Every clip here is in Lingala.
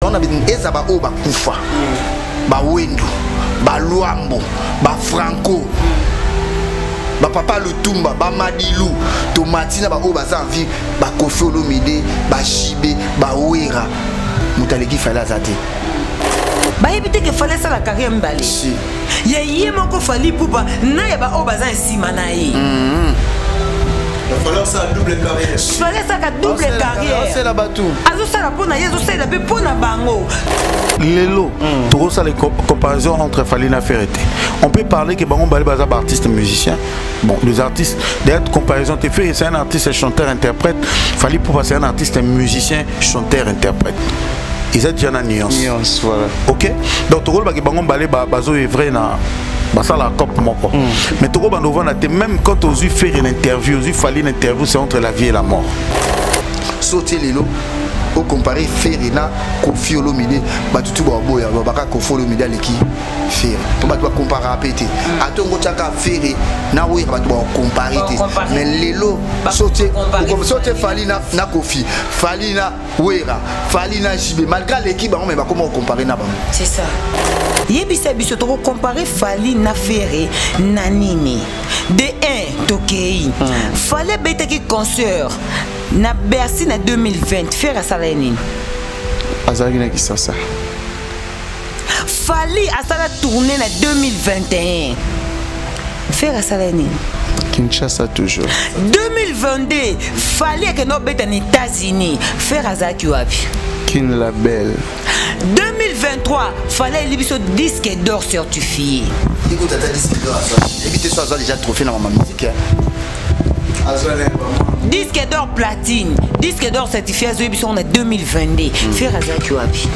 On a besoin ezaba o ba kufa. Ba wendo, ba luambo, ba franco. Ba papa Lutumba, ba Madilu, Tomatina ba o ba zanvi, ba Koffi Olomide, ba Shibe, ba Wera. Mutaleki fallait azate. Ba éviter que fallait ça la carrière mbali. Si. Ya yemo ko fali poupa na ya ba o ba zan sima na yi. Il fallait ça double carrière. Fallait ça ka double carrière. C'est la batou. Azo ça la pona yezo ça la pe pona bango. Lelo, tout ça les comparaisons entre Falina Ferreté. On peut parler que Bangon Bali Baza artiste musicien. Bon, les artistes, d'être comparaison, c'est un artiste chanteur interprète. Fali Poupa c'est un artiste musicien chanteur interprète. Ils ont déjà une nuance. Nuance, voilà. Ok. Donc tout le monde Bangon Bali Bazo est vrai na. Ça la cop moko. Mais tout le monde même quand on a fait une interview, on a fallu une interview, c'est entre la vie et la mort. Sauter les lots. Au comparer Ferina, Koffi Olomide, Batutu Baboya, Babaka Koffi Olomide qui Fer. On va comparer à péter. À ton côté, Ferre, na oui, on va comparer. Mais les lots, sauter Falina, na Koffi, Falina, Wera, Falina Jibe. Malgré l'équipe, on va comment comparer na. C'est ça. Yebisa biso to comparer Falina Ferre na nini. De 1 Tokei. Fallait bête qui concert. Na Bercy na 2020 faire asala nini azalaki ki ça Fali asala tourner na 2021 faire asala nini Kinshasa toujours 2022 Fali que no beta ni États-Unis faire azaki wapi Kin Label 2023 fallait libiso disque d'or certifié. Écoute ta disque d'or ça éviter ça déjà trophée dans ma musique disque d'or platine, disque d'or certifié en 2022. Faire Azaki Wapi.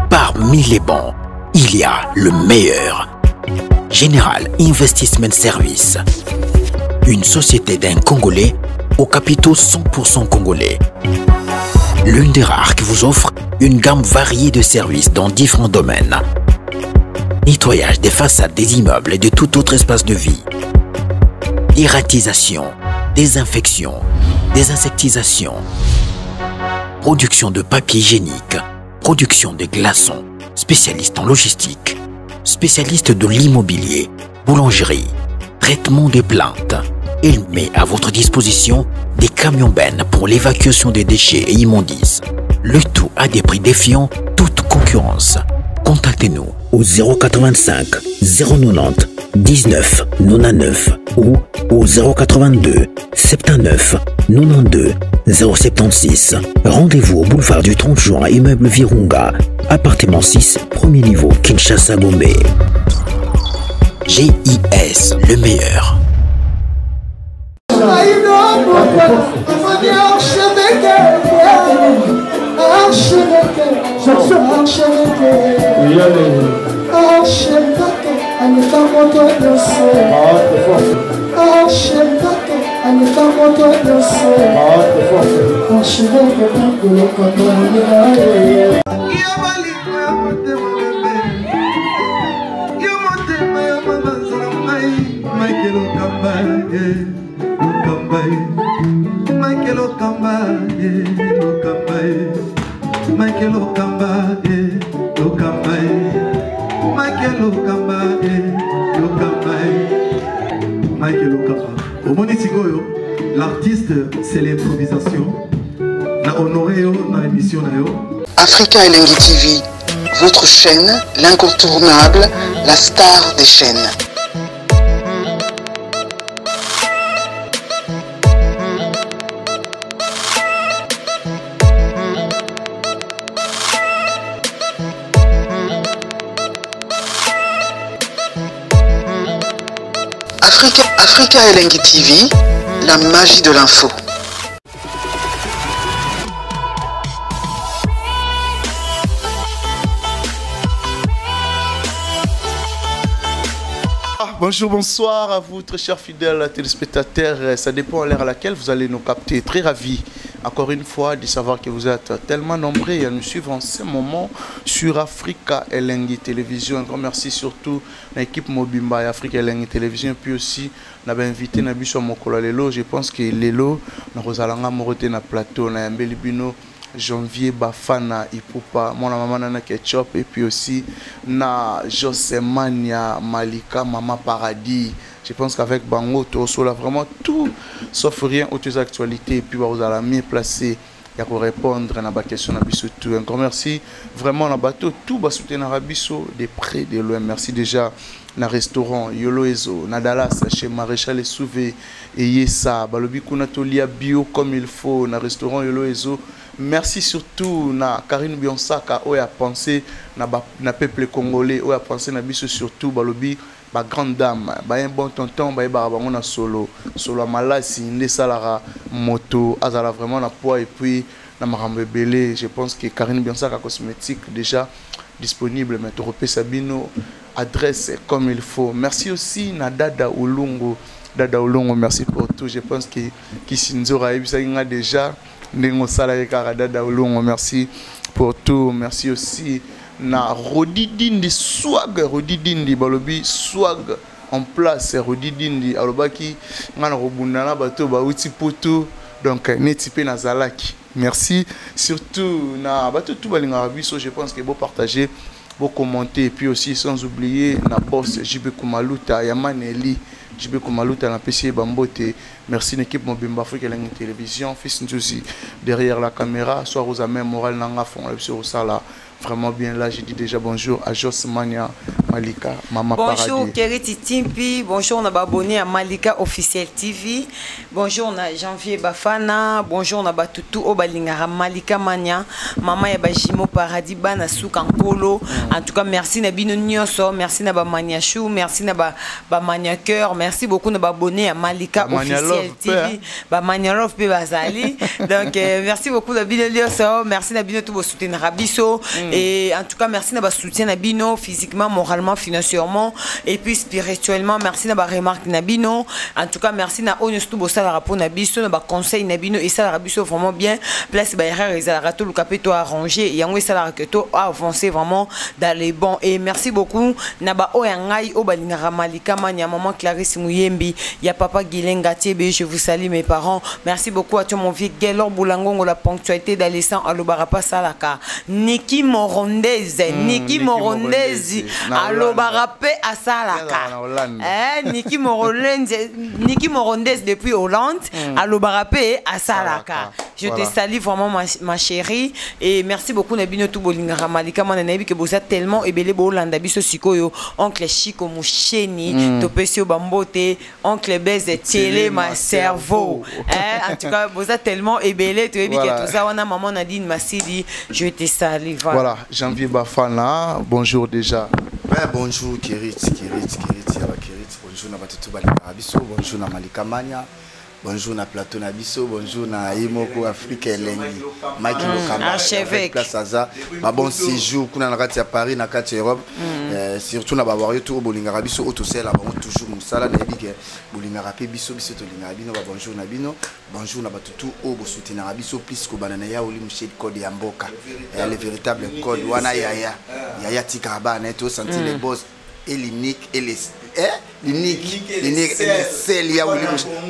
Parmi les bons, il y a le meilleur. Général Investment Service. Une société d'un Congolais aux capitaux 100% congolais. L'une des rares qui vous offre une gamme variée de services dans différents domaines. Nettoyage des façades des immeubles et de tout autre espace de vie. Dératisation, désinfection, désinsectisation, production de papier hygiénique, production de glaçons, spécialiste en logistique, spécialiste de l'immobilier, boulangerie, traitement des plaintes. Il met à votre disposition des camions-bennes pour l'évacuation des déchets et immondices. Le tout à des prix défiant toute concurrence. Contactez-nous au 085 090 19 99 ou au 082 79 92 076. Rendez-vous au boulevard du 30 juin, immeuble Virunga, appartement 6, premier niveau, Kinshasa Gombe. GIS, le meilleur. L'artiste, c'est l'improvisation. Na honoré dans l'émission. Africa Elengi TV, votre chaîne, l'incontournable, la star des chaînes. Africa Elengi TV, la magie de l'info. Bonjour, bonsoir à vous, très chers fidèles téléspectateurs. Ça dépend à l'heure à laquelle vous allez nous capter. Très ravi, encore une fois, de savoir que vous êtes tellement nombreux à nous suivre en ce moment sur Africa Elengi Télévision. Un grand merci surtout à l'équipe Mobimba et Africa Elengi Télévision. Puis aussi, on avait invité Nabiso Mokola Lelo. Je pense que Lelo, nous allons moroter na plateau, na Mbelibino. Janvier Bafana Ipupa, mon maman Nana Ketchup, et puis aussi na Josemania Malika Mama Paradis. Je pense qu'avec Bango Toso là vraiment tout sauf rien aux actualités et puis vous allez mieux placer pour répondre à la question na biso tout. Encore merci vraiment na bateau tout ba soutenir na biso de près de loin. Merci déjà na restaurant Yolo Ezo na Dallas chez Maréchal Souvé et Yessa balobi kuna tolia bio comme il faut na restaurant Yolo Ezo. Merci surtout na Karine Bionsaka oya pensé na peuple congolais oya pensé na biso surtout balobi ba grande dame ba un bon tonton ba bango na solo malasi ndé salara moto azala vraiment na poids et puis na marambe belé. Je pense que Karine Bionsaka cosmétique déjà disponible mais Toropé Sabino adresse comme il faut. Merci aussi na Dada Olungo, merci pour tout. Je pense que Kisinzora Ibisainga déjà Nengo Salari Dada Olungo, merci pour tout. Merci aussi na Rodidindi swag, Rodidindi balobi swag en place, Rodidindi alobaki ngana robundana bato ba uti poto donc netipé na zalaki. Merci surtout na bato tout balinga biso. Je pense que beau partager, beau commenter et puis aussi sans oublier na boss JB Kumaluta Yamaneli JB Kumaluta na PC Bambote. Merci l'équipe Mobimba Afrique et la télévision fils aussi derrière la caméra soit Rosamé Moral nanga fond sur ça là. Vraiment bien là, j'ai dit déjà bonjour à Josmania Malika, Mama Paradis. Bonjour Keriti Timpi, bonjour on a abonné à Malika Officiel TV. Bonjour on a Janvier Bafana, bonjour on a Batutu Obalingara Malika Mania, Mama Yabajimo Paradis Bana Soukankolo. En tout cas merci Nabino Nyoso, merci Naba Mania Chou, merci Naba Mania Cœur, merci beaucoup Naba abonné à Malika Officiel TV. Ba Mania Love Pe Bazali. Donc merci beaucoup Nabino Nyoso, merci Nabino tout soutenir Rabiso. Et en tout cas, merci de soutien Nabino, physiquement, moralement, financièrement, et puis spirituellement. Merci de remarque Nabino. En tout cas, merci na Onestu Bossa rapport Nabiso, na conseil Nabino, et ça la Rabiso vraiment bien. Place Bayra, les arato, le capito arrangé, et en ça la raqueto a avancé vraiment dans les bons. Et merci beaucoup. Naba Oyangai, Obalingara Malika, Mania, maman Clarisse Mouyembi, ya papa Gilenga Tiebe, je vous salue mes parents. Merci beaucoup à tout mon vieux Gelor Boulangongo, la ponctualité d'Alessandre Alobarapa Salaka. Niki Morondese, Niki Morondese, Alobarapé à Salaka. Niki Morondese depuis Hollande, Alobarapé à Salaka. Je te salue vraiment ma chérie et merci beaucoup Nabino Toubolingara Malika Manabi que vous êtes tellement ébélé Hollande Abiso Sikoyo, oncle Chico Moucheni, Topesio Bambote, oncle Beze Télé ma cerveau. En tout cas, vous êtes tellement ébélé, tu es bien que tout ça, on a maman Nadine Massidi, je te salue. Voilà, Janvier Bafana, bonjour déjà. Ouais, bonjour Kirit, bonjour Nabatutu Balibarabiso, bonjour Malika Mania, bonjour na Plateau Nabiso, bonjour na Imoko Afrique Elengi, Mike Lokamba, archevêque, place Aza, bon séjour, kuna na kati à Paris, na kati Europe, surtout na bawario tout Bolingara Biso, autosel là, toujours musala na ebike Bolingara pe biso biso to Lingara bino, bonjour Nabino, bonjour na batutu o bo soutenir biso plus ko banana ya oli mchedi code ya mboka, le véritable code wana yaya tikaba na to sentir les boss et l'unique et les l'unique celle ya oli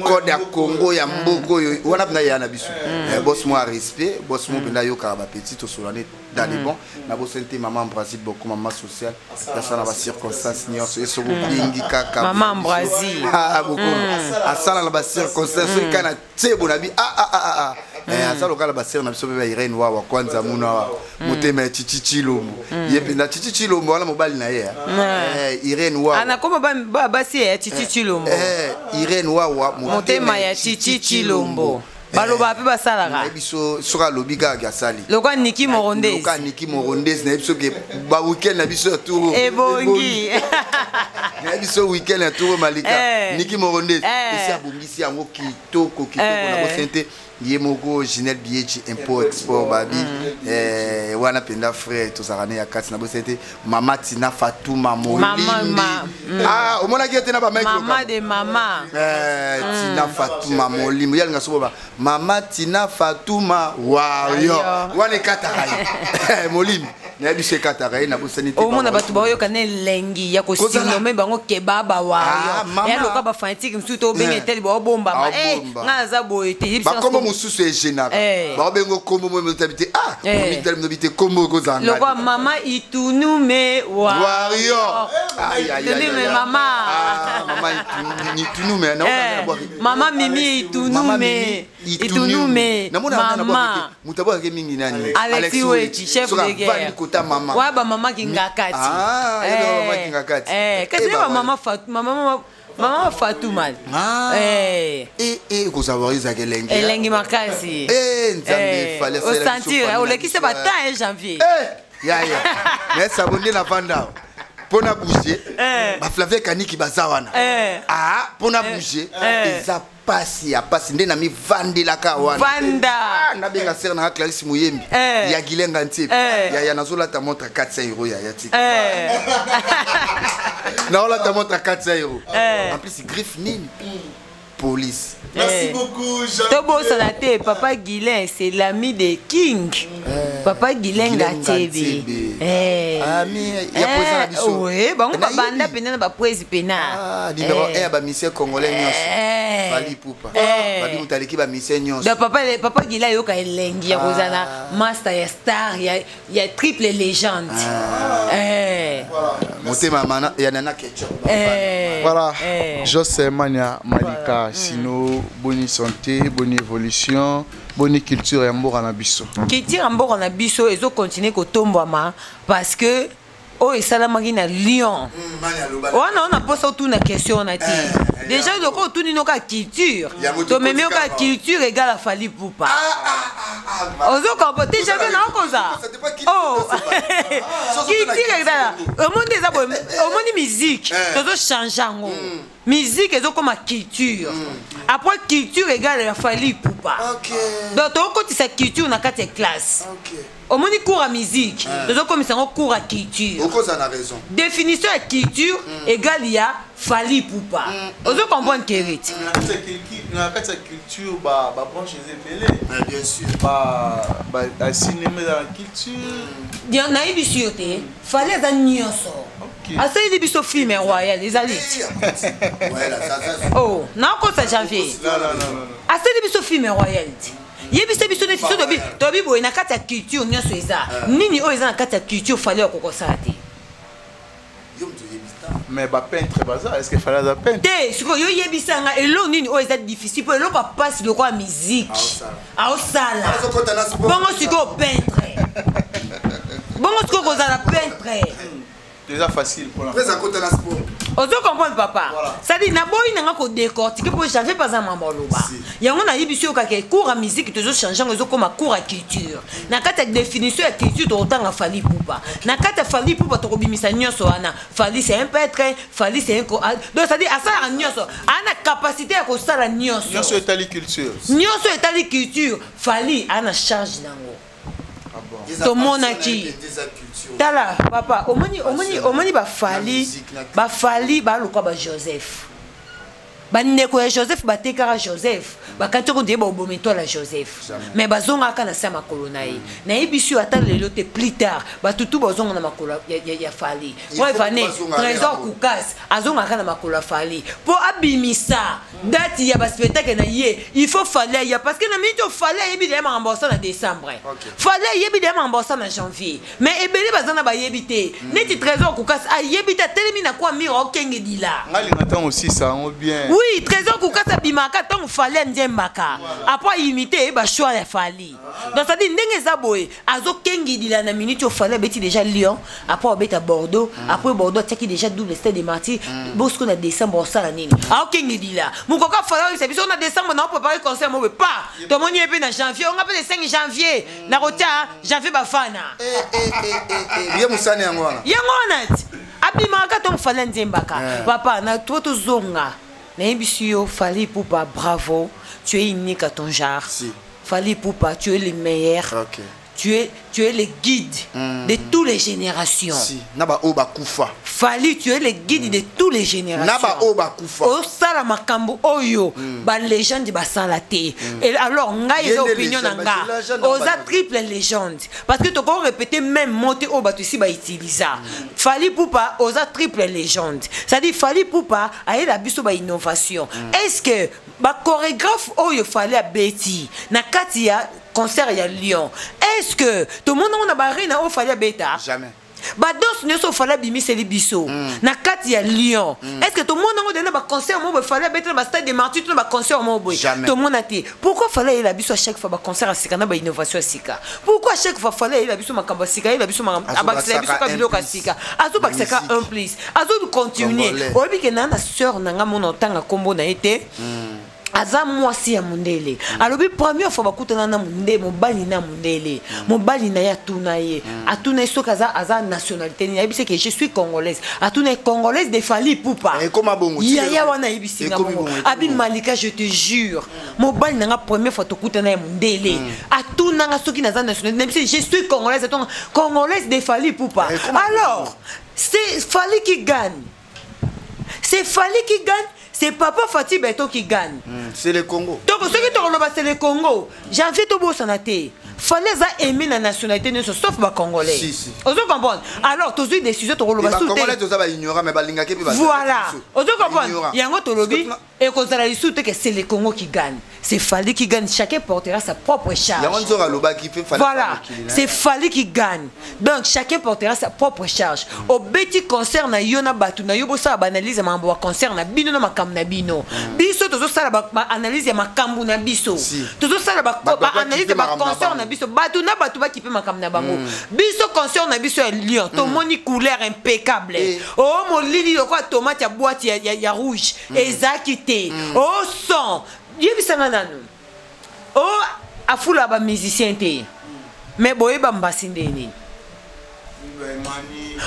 code ya Congo ya mboko yo wana na ya na biso boss moi respect boss moi benda yo ka ba petit to solane dans les bons na bo senté maman Brésil beaucoup maman sociale ça na ba circonstances nyonso eso bo bingi kaka maman Brésil beaucoup asala na ba circonstances kana tsebo na bi asa lokala basere na biso pe ba Irene wa kwanza muna motema ya chichichilombo yepe na chichichilombo wana mobali na ye Irene wa ana koma basi ya chichichilombo Irene wa motema ya chichichilombo baloba pe basalaka biso soka lobiga ga sali lokwa Niki Morondese na biso ke ba weekend na biso tour ebongi na biso weekend na tour Malika Niki Morondese esi abongisi yango kitoko na bosente Yemoko Ginel Biechi import export babi wana penda frère to sarane ya kati na bosete mama Tina Fatuma Molimbi omona kiete na ba mec mama de mama Tina Fatuma Molimbi yali ngaso ba mama Tina Fatuma wa yo wana kata hai Molimbi na bise katara na bosani te au monde batu ba yo kana lengi ya ko sinome bango kebaba wa yo ya loka ba fanatique msuto benga tel ba bomba ma nga za boyete ba komo mususu e général ba bengo komo mo tabité mi tel no bité komo ko zanga lokwa mama itunume wario itunume mama mama itunume na mama mimi itunume na mama mutaba ke mingi nani Alexis Wechi chef de guerre kota mama wa ba mama kingakati mama kingakati kasi ba mama Fatou man ko savoir izake lengi elengi makasi nzambe fallait au sentir au lekise bata janvier ya mais sabonde na vanda pona bouger ba Flavie Kaniki bazawana pona bouger eza pasi ya pasi nde na mi vandelaka wana vanda na benga ser na Clarisse Muyembi ya Gilenga Ntipe ya nazola ta montre 400 € ya tiki na ola ta montre 400 € en plus griffe nini police. Merci beaucoup, Jean. Tobo Sanate, Papa Guilain, c'est l'ami de King. Papa Guilain Gatebe. Ami, il y a posé la biso. Oui, bon, on va banda pena ba poezi pena. Numéro 1 ba monsieur congolais nyonso. Fali Poupa. Ba bi mutaleki ba monsieur nyonso. De Papa Guilain yoka elengi ya kozana master ya star ya triple légende. Motema mana ya nana ketchup. Voilà, José Mania Malika. Sinon, bonne santé, bonne évolution, bonne culture et mboka na biso. Culture et mboka na biso ezo continuer ko tombama parce que oh esalamaki na Lyon. On a posé tout na question na ti. Déjà le ko tout nino ka culture. To même ka culture égale à Fali Poupa. Ozo comporter jamais na koza. Oh. Culture égale. Au monde des abonnés, au monde musique, to changer ngo. Musique est comme culture. Après culture égale à Fali Poupa. Donc quand tu sais culture na quatre classes. Au moins cours à musique. Donc comme ça on cours à culture. Pourquoi ça a raison? Définition de culture égale à Fali Poupa. Vous comprenez que c'est na kati culture ba branche ezepelé. Bien sûr. Ba cinéma la culture. Il na ibisio te. Fallait za nyonso. Asa il biso film royal les ali. Ouais là ça. Oh, na ko ça janvier. Non. Asa il biso film royal. Yebise biso ne fiso dobi boy na kati culture nyonso eza. Nini o eza na kati culture fallait ko ça te. Mais ba peintre bazar, est-ce qu'il fallait la peintre? Té, siko yo yebisanga elo nini o eza difficile pour elo ka passe de quoi musique. A osala. Bongo siko peintre. Bongo siko ko za la peintre. Déjà facile pour la. Très à côté na sport. Ozo comprendre papa. Ça dit na boy nanga ko décortiquer pour j'avais pas un mamoloba. Yango na yebisio ka ke cours à musique toujours changer ozo comme cours à culture. Na kata définition ya culture to tanga Fali Poupa. Na kata Fali Poupa to kobimisa nyonso ana. Fali c'est un peintre, Fali c'est un donc ça dit à ça nyonso. Ana capacité à ko sala nyonso. Nyonso etali culture. Nyonso etali culture. Fali ana charge nango. To monaki. Tala papa omoni ba Fali ba lokwa ba Joseph. Ba ndeko ya Joseph ba tekara Joseph. Ba kanto ndeba obometo la Joseph. Mais bazonga kana sa makolo na ye. Na yebisu ata lelo te plus tard ba tutu bazonga na makolo ya Fali. Moi vané trésor kukas azonga kana makolo Fali. Po abimisa date ya ba spectacle na ye, il faut Fali ya parce que na mito Fali yebi de mambosa na décembre. Fali yebi de mambosa na janvier. Mais ebele bazana ba yebité. Neti trésor kukas a yebita telemi na kwa miro okenge dila. Ngali ngata aussi ça on bien. Oui, trésor kukasa bimaka tant fallait ndembaka. Après imiter ba choix ya Fali. Donc ça dit ndenge zaboy azo kengi dila na minute au fallait beti déjà Lyon, après obeta Bordeaux, après Bordeaux teki déjà double stade de Marty, bosco na décembre ça la nini. Ah kengi dila. Mukoka fallait c'est biso na décembre na préparer concert mo pas. To moni epé na janvier, on appelle le 5 janvier. Na rota janvier ba fana. Bien musane yango wana. Yango wana. Abimaka tant fallait ndembaka. Papa na toi to zonga. Naibisio Fali Poupa, bravo, tu es unique à ton genre. Si. Fali Poupa, tu es le meilleur. Okay. Tu es le guide de toutes les générations. Si. Naba oba kufa. Fali, tu es le guide de toutes les générations. Au sala makambo oyo, ba légende ba salate. Et alors ngai opinion nanga. Oza triple légende. Parce que tu peux répéter même monter au bateau ici ba utiliser. Fali Poupa oza triple légende. Ça dit Fali Poupa a la biso ba innovation. Est-ce que ba chorégraphe oyo Fali a Betty na katia concert ya Lyon. Est-ce que tout le monde a barina au Fali a Beta? Jamais. Ba danse ne so Fali bimi c'est biso na katia Lyon. Est-ce que tout le monde a donné ba concert mo Fali a Beta ba stade de Martyrs tout ba concert mo boy. Tout le monde a dit pourquoi Fali la biso à chaque fois ba concert à Sika na ba innovation à Sika. Pourquoi à chaque fois Fali la biso makamba Sika la biso abakisa biso ka biloko à Sika. Azo bakisa un plus. Azo continuer. Oyebi ke na sœur nanga mon otanga kombo na été. Aza mwasi ya mundele alobi première fois bakutana na mundele mobali na mundele mobali na ya tunaye atuna soka aza nationalité ni yebise que je suis congolaise atuna congolaise de Fali Poupa et comment bongo ya wana yebise ngamo abi Malika je te jure mobali na première fois tokutana ya mundele atuna nga soki na za nationalité yebise je suis congolaise atuna congolaise de Fali Poupa alors c'est Fali qui gagne. C'est Fali qui gagne. C'est Papa Fati Beto qui gagne. C'est le Congo. Donc, ce qui est c'est le Congo. J'ai envie de vous santé. Fallait aimer la nationalité, sauf les Congolais. Si, si. Vous comprenez? Alors, tu as eu des décisions de les Congolais, tu as ignoré, mais voilà. Vous comprenez? Il y a un autre lobby. Et qu'on a dit que c'est le Congo qui gagne. C'est Fali qui gagne. Chacun portera sa propre charge. Voilà. C'est Fali qui gagne. Donc, chacun portera sa propre charge. Au petit concert, na yona batu na yobo sa analyse ma concert na bino na makam na bino. Biso tozo sala ba analyse ma kambu na biso. Tozo sala ba analyse ba concert na biso. Batu na batu ba kipe makam na bango. Biso concert na biso à Lyon. To moni couleur impeccable. Oh mon lili de quoi tomate ya boîte ya rouge. Ezaki oh son oh afula ba musicien te mais boye ba mbasindeni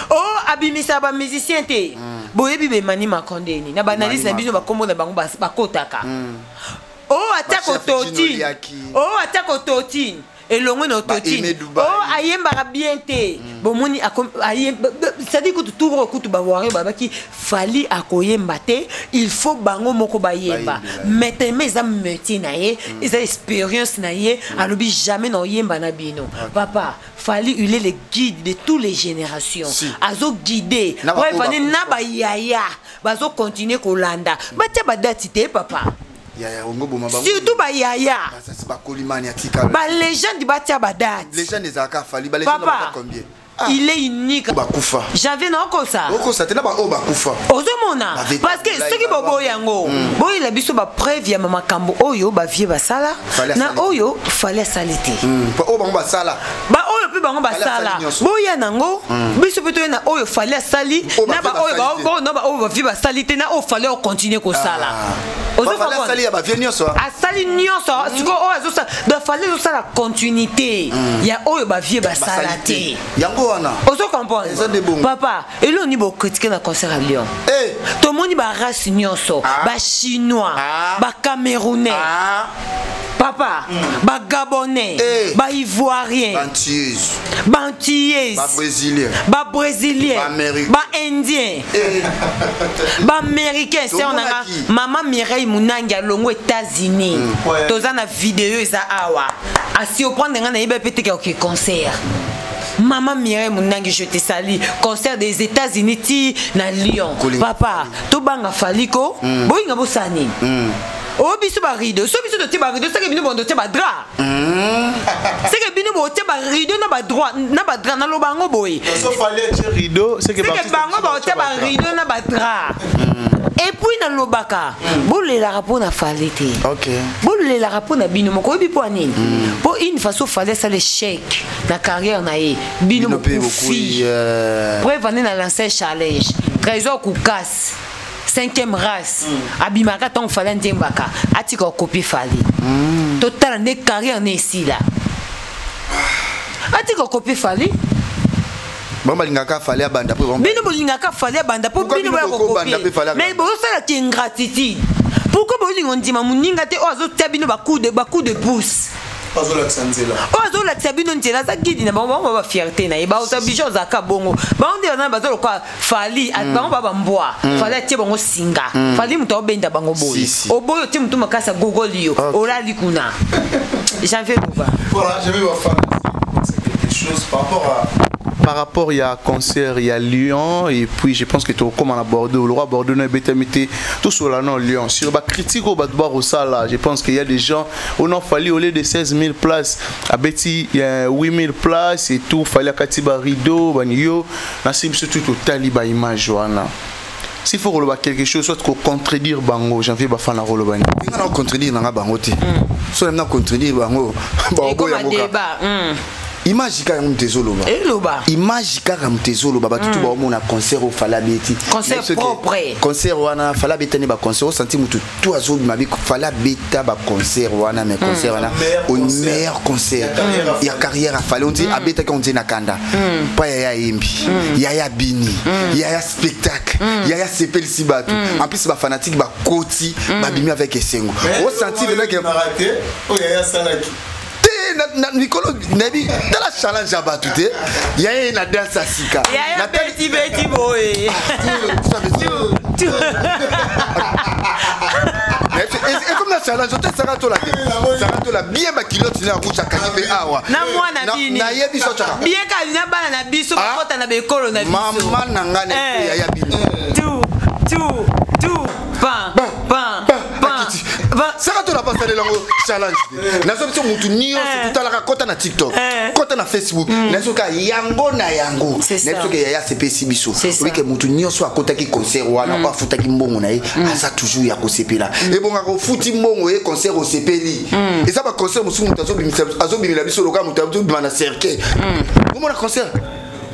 oh abimisa ba musicien te boye bibe mani makondeni na banalise na biso ba kombo na bango ba kotaka oh atako totine oh atako totine elongo na totine oh ayembaka bien te bomoni c'est-à-dire que tout kutu ba wari ba ki Fali akoyemba te il faut bango moko ba yemba mais za métier na ye ils ont expérience na ye alobi jamais na yemba na bino papa Fali il est le guide de toutes les générations azo guider ouais fani na ba yaya bazo continuer kolanda ba tia ba date te papa surtout ba yaya ba légende ba tia ba date légende ezaka Fali ba légende ba combien il est unique. J'avais non comme ça. Ozomona parce que ce qui bobo yango boy la biso ba preuve ya mama kambo oyo ba vie ba sala na oyo fallait saliter o bango ba sala ba oyo pe bango ba sala boya nango biso peto na oyo fallait sali na ba oyo ba na ba oyo ba vie ba saliter na o fallait continuer ko sala fallait sali ba vie nyonso a sali nyonso tu ko oyo ça doit fallait ça la continuité ya oyo ba vie ba salate yango ozo comprendre papa et là on y va critiquer la concert à Lyon tout le monde va race nyonso ba chinois ba camerounais papa ba gabonais ba ivoirien ba antillais ba brésilien ba indien ba américain c'est on a maman Mireille Munangi longo États-Unis toza na vidéo eza awa asi o prendre ngana ibe pété que concert. Maman Mireille Munangi je te salue concert des États-Unis ti na Lyon papa to banga faliko boyinga bosani oh biso ba rideau so biso to ba rideau ça que bino bon to ba drap c'est que bino bon to ba rideau na ba droit na ba drap na lo bango boy so fallait dire rideau c'est que bango ba to ba rideau na ba drap. Et puis dans le baka, boule la rapport na falete. OK. Boule la rapport na bino moko bi poani. Pour une façon fallait ça l'échec la carrière na e bino moko fi. Prévenir na lancer challenge. Trésor Koukas. 5e race. Abimaka ton fallait ndembaka. Atiko copie Fali. Total ne carrière ne ici là. Atiko copie Fali. Bon balingaka fallait banda pour bino bolingaka fallait banda pour bino ba copier mais bon ça la ingratitude pourquoi bolingo ndima muninga te ozo tia bino ba coup de pouce ozo la tsabino nzela za guide na bango ba fierté na ba oza bijo za ka bongo ba onde na ba zo kwa fali bango ba mbwa fali atie bango singa fali muto obenda bango boy oboyo ti mutu makasa gogolio ora likuna j'en fais pas voilà je vais vous faire quelque chose par rapport il y a concert il y a Lyon et puis je pense que tu comme à Bordeaux le roi Bordeaux n'a pas été tout sur la non Lyon sur ba critique au batboire au sala je pense qu'il y a des gens on a fallu au lieu de 16 000 places à Betty il y a 8 000 places et tout fallait Katiba rideau banio na sim surtout total ba image wana s'il faut relever quelque chose soit qu'on contredire bango j'en vais ba faire la relever on contredire na bango te so na contredire bango bango ya moka image ka mtezoloba image ka mtezoloba batutu ba mona concert au falabeti concert propre concert wana falabeti ne ba concert au senti mutu tout azo mabi falabeta ba concert wana mais concert wana au meilleur concert il y a carrière à fallait on dit abeta quand on dit nakanda pas ya imbi ya bini ya spectacle ya sepel sibatu en plus ba fanatique ba koti ba bimi avec esengo au senti le mec raté o ya salaki Nicolo Nabi dans la challenge à batute il y a une danse à sika na petit boy et comme la challenge ça va la bien ma kilote na kucha kanibe awa na mwana bini na yebi so chaka bien ka na bana na biso bakota na bekolo na biso mama nangane ya bini tout ça va la passer le challenge na so biso mutu niyo tout à la kota na TikTok kota na Facebook na so ka yango na yango na so ke ya CPC biso oui que mutu niyo so akota ki concert wana ba futa ki mbongo na ye asa toujours ya ko sepela et bon ko futi mbongo e concert au sepeli et ça ba concert musu mutu azo bimila biso loka mutu azo bimana cercle comment la concert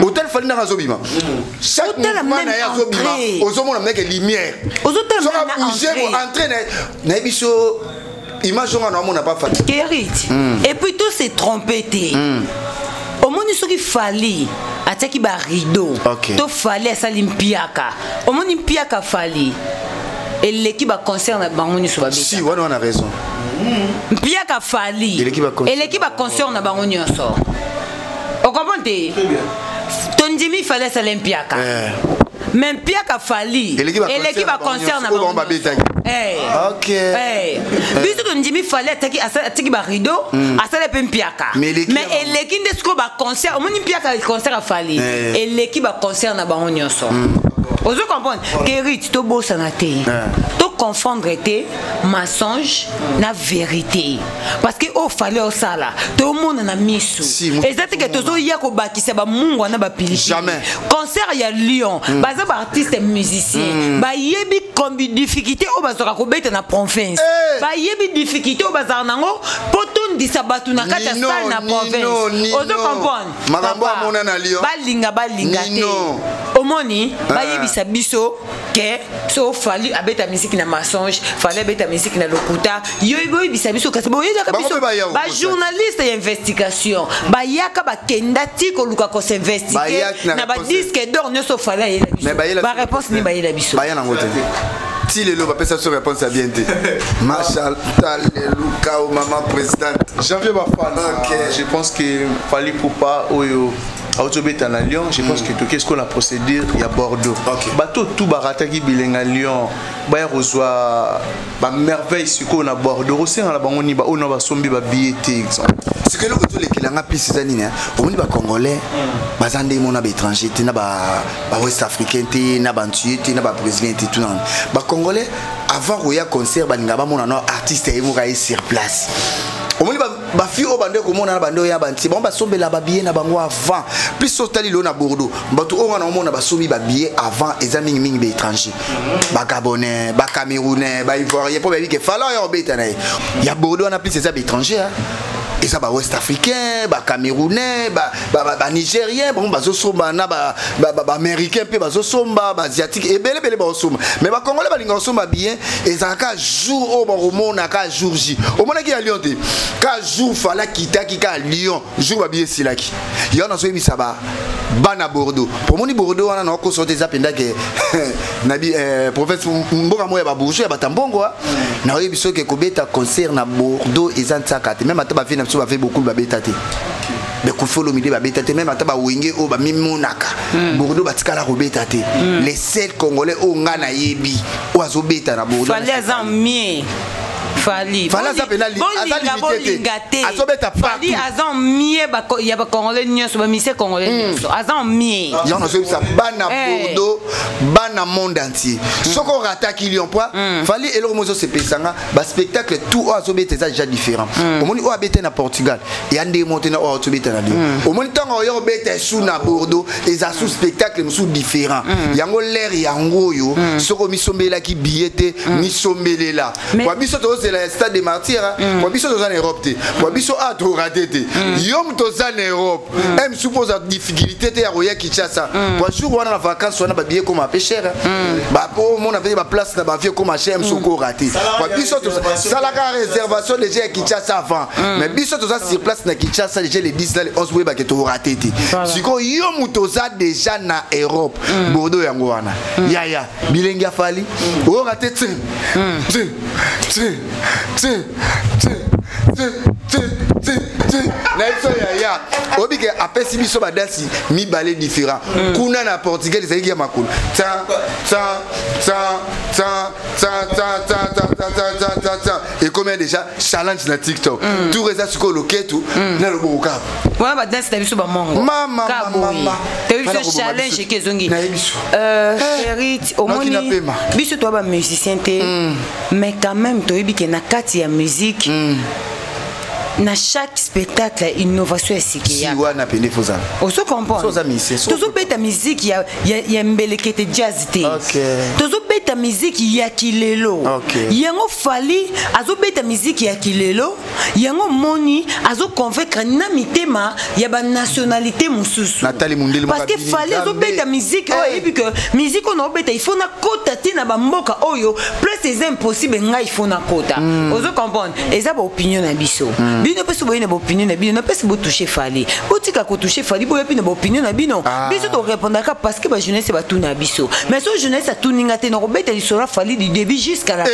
hôtel fali na azobima chaque mouvement na azobima ozomona mec lumière hôtel na bouger entrer na biso image on a mona pas fatigué Kérit et puis tout s'est trompé au monde ce qu'il fallait ataki ba rideau to fallait ça limpiaka au monde limpiaka fallait et l'équipe a concert na bango ni so ba si on a raison limpiaka fallait et l'équipe a concert na bango ni so on comprend très bien Tondimi fallait ça l'impiaka même Piaka fali et l'équipe a concert na bango ok biso Tondimi fallait ataki ba rideau asala pe Piaka mais l'équipe de sco ba concert au moni Piaka concert a fali et l'équipe a concert na bango nyonso ozo comprendre Kérit to bossa na te to confondre te mensonge na vérité parce que au fallait au sala to monde na misu exactement que tozo ya ko bakisa ba mungu na ba pili jamais concert ya Lyon baza ba artiste musicien ba yebi kombi difficulté au bazaka ko beta na province ba yebi difficulté au bazar nango poto ndisa batu na kata salle na province ozo comprendre makambo amona na Lyon balinga te omoni ba yebi sa biso que so fallait abeta musique na mensonge fallait abeta musique na lokuta yoibo bisa biso kasi boye ka biso ba journaliste ya investigation ba yaka ba kenda tiko luka ko s'investiguer na ba disque d'or ne so fallait ba réponse ni ba yela biso ba yana ngote si le loba pesa so réponse à bien te machallah luka o maman présidente janvier ba fan je pense que fallait pour pas oyo autobet à Lyon, je pense que qu'est-ce qu'on a procédé il y a Bordeaux. Bateau tout barataki bilinga Lyon, ba reçoit ba merveille ce qu'on a Bordeaux, c'est en la bangoni ba on va sombi ba billet exemple. Ce que le retour les kilanga plus ces années hein, au niveau congolais, bazande mon na étranger, na ba ouest africain, na ba ntué, na ba brésilien tout non. Ba congolais avant roya concert ba ninga ba mon artiste et mo sur place. Au moins ba fi o bande ko mona bande ya banti bon ba sombela ba billet na bango avant plus sotali lo na Bordeaux bato o wana mona ba sobi ba billet avant examen mingi ba étranger ba gabonais ba camerounais ba ivoirien pour ba bi que fallait ya obeta na ya Bordeaux na plus c'est ça ba étranger et ça ba ouest africain ba camerounais ba nigérien bon ba zo somba na ba américain pe ba zo somba ba asiatique et belé ba somba mais ba congolais ba linga somba bien et ça ka jour au bon mona ka jour J au mona ki ya Lyon te ka jour fala kitaki ka Lyon jour ba bien silaki yo na so bi saba bana Bordeaux pour moni Bordeaux wana na ko sorte za penda ke nabi professeur mboka moya ba bourgeois ba tambongo na oyebi so ke ko beta concert na Bordeaux ezantaka te même ata ba vina biso fait beaucoup babétaté mais Koffi Olomide babétaté même ata ba wenge o ba mimonaka Bordeaux batikala robétaté les seuls congolais o ngana yebi o azobeta na Bordeaux fallait azamie Fali Fali azobeta Fali azan mie ba ya ba congolais nyonso ba mise congolais nyonso azan mie ya na so bana Bordeaux bana monde entier soko rataki Lyon poa Fali eloko mozo se pesanga ba spectacle tout azobeta ça déjà différent omoni o abeta na Portugal et ande monter na o azobeta na Lyon omoni tango yo beta sous na Bordeaux et za sous spectacle sous différent yango l'air yango yo soko misombela ki billet misombelela kwa biso to c'est le stade des martyrs kwa biso to za Europe te kwa biso a to raté te yom to za Europe même suppose la difficulté te ya roya Kinshasa kwa jour wana na vacances wana ba billet comme a cher ba po mon avait ba place na ba vieux comme cher soko raté kwa biso to ça la réservation déjà à Kinshasa avant mais biso to za sur place na Kinshasa déjà les 10 là les 11 ba que to raté te siko yom to za déjà na Europe Bordeaux yango wana ya bilenga Fali o raté ya obi ke apesi biso badasi mi balé différent kuna na Portugal c'est qui makulu et combien déjà challenge na TikTok tout reza siko loketu na lo boka ouais ba danse na biso ba mongo mama t'as vu ce challenge ke zongi Ferit au moni biso toi ba musicien te mais quand même toi bi ke na kati ya musique na chaque spectacle innovation esikia si wana pende foza on se comprend soza mise tozo beta musique ya mbelekete jazz te tozo beta musique ya kilelo yango Fali azo beta musique ya kilelo yango moni azo convaincre na mitema ya ba nationalité mususu Nathalie Mundele parce que Fali azo beta musique et puis que musique on beta il faut na kota ti na ba mboka oyo plus c'est impossible nga il faut na kota ozo comprendre et ça ba opinion na biso bino pe soboye na opinion na bino pe sobo toucher Fali botika ko toucher Fali boye pe na opinion na bino biso to répondaka parce que ba jeunesse ba tout na biso mais so jeunesse a tout ninga te na robeta lisora Fali du début jusqu'à la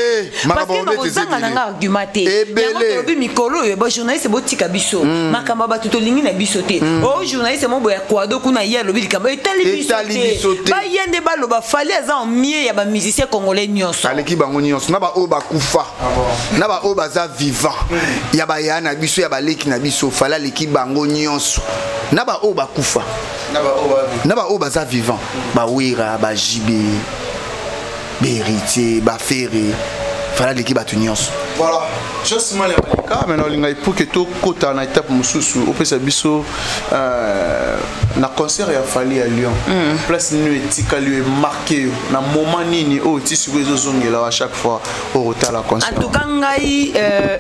parce que na kozanga na argumenté yango to bi mikolo yo ba journaliste botika biso makamba ba tout lingi na biso te o journaliste mo boya kwado kuna ya lobi likamba etali biso te ba yende ba loba Fali aza en mieux ya ba musicien congolais nyonso aleki bango nyonso na ba o ba kufa na ba o baza vivant ya ba yana biso ya ba leki na biso Fali aleki bango nyonso na ba o ba kufa na ba o baza vivant ba wira ba jibe Beritier ba Ferré Fali aleki batu nyonso voilà justement les malika maintenant linga pour que to kota na étape mususu opesa biso na concert ya Fali à Lyon place nu etika lui marqué na moment nini o ti subezo zongela à chaque fois au retour la concert en tout cas ngai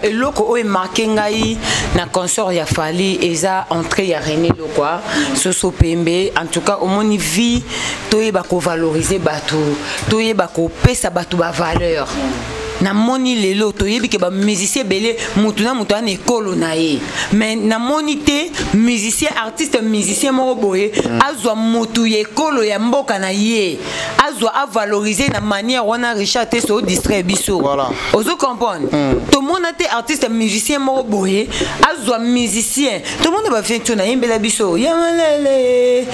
eloko o marqué ngai na concert ya Fali eza entrée ya René Lokwa Soso Pembe en tout cas au moni vie toyeba ko valoriser batu toyeba ko pesa batu ba valeur na moni lelo toyebi ke ba musicien belé mutuna mutana ekolo na ye mais na moni te musicien artiste musicien moko boye azwa mutu ye ekolo ya mboka na ye azwa a valoriser na manière wana Richard te so distraire biso voilà ozo comprendre to mona te artiste musicien moko boye azwa musicien to mona ba fento na yembela biso yamalele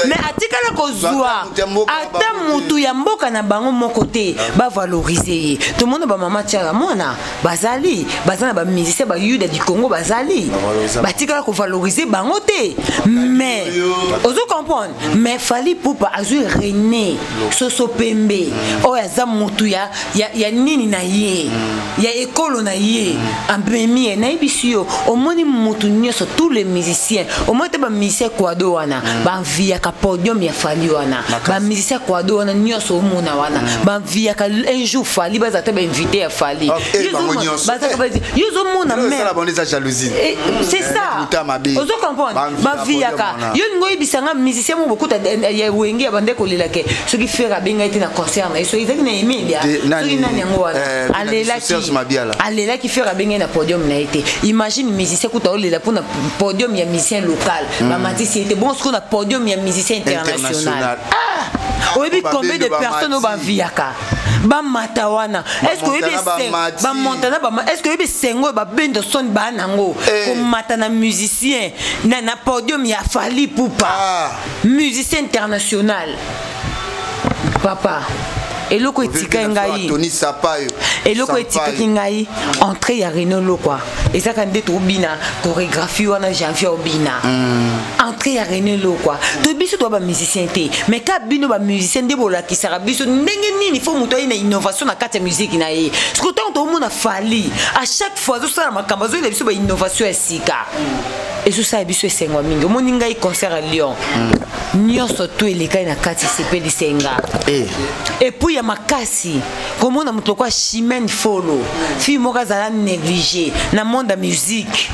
mais atikala kozwa ata mutu ya mboka na bango côté ba valoriser tout le monde ba mama tiara mona bazali bazana ba musicien ba yuda du Congo bazali ba tika ko valoriser bango te mais ozo comprendre mais Fali Poupa azui René Soso Pembe o ya za mutu ya nini na ye ya ekolo na ye ambemi na ibisio o moni mutu nyoso tous les musiciens o moni ba musicien kwado wana ba via ka podium ya Fali wana ba musicien kwado wana nyoso o mona wana ba via ka un jour Fali ba za te ba invité à Fali yuzo mona mais c'est ça ozo comprendre ba via ka yo ngoyi bisanga musicien mo beaucoup ya wenge ya bande ko lelake ce qui fait rabenga été na concert na so izaki na Emilia so nani yango wana alela qui fait rabenga na podium na été imagine musicien kuta olela pour na podium ya musicien local ba matisi était bon ce qu'on a podium ya musicien international oui combien de personnes au ba viaka ba matawana est-ce que ba montana ba est-ce que sengo ba bendo son ba nango ko matana musicien na podium ya Fally Ipupa musicien international papa eloko etika ngai eloko etika ngai entrée ya Renault Lokwa ezaka ndeto obina chorégraphie wana janvier obina entrée ya Renault Lokwa to biso to ba musicien te mais ka bino ba musicien de bolakisaka biso ndenge nini faut muto ina innovation na kati ya musique na ye parce que tant mona Fally à chaque fois zo sala makambo zo ina biso ba innovation ya sika et zo sala biso esengwa mingi omoni ngai concert à Lyon nyonso to eleka na kati sepeli senga et puis ya makasi komona muto kwa Chimène Folo fi moka zala négligé na monde de musique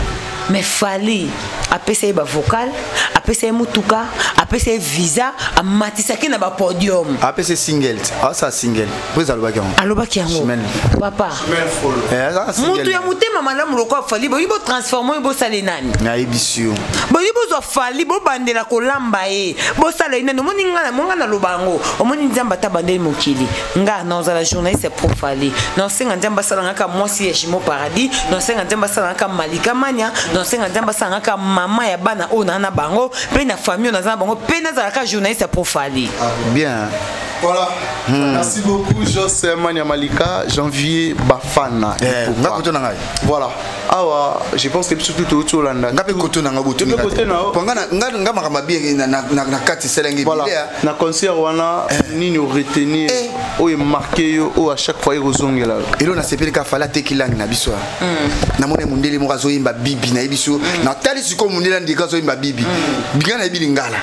mais Fally apesa ba vocal apesa mutuka apesa visa amatisa ki na ba podium apesa single ça single vous alobaki yango papa mutu ya mutema malamu lokwa Fally bo ibo transformer bo sale nani na ebisio bo ibo zo Fally bo bandela kolamba e bo sale nani omoni ngana monga na lobango omoni nzamba ta bandeli mokili nga na za la journaliste pour Fally non senga nzamba sala ngaka mwasi ya Jimo Paradis non senga nzamba sala ngaka Malika Mania non senga nzamba sala ngaka mama ya bana ona na bango pe na famille ona za bango pe na za ka journaliste pour Fally bien. Voilà. Merci beaucoup José Mania Malika, janvier Bafana. Voilà. Ah je pense que surtout tout Hollande. Ngape koto na ngabutu. Nga makama bien na kati selengi. Voilà. Na concert wana nini retenir o est marqué yo o à chaque fois rozongela. Elo na sepeli ka Fally tekilang na biso. Na mone mundele mo kazo yimba bibi na biso. Na tali siko mundele ndika zo yimba bibi. Binga na bilingala.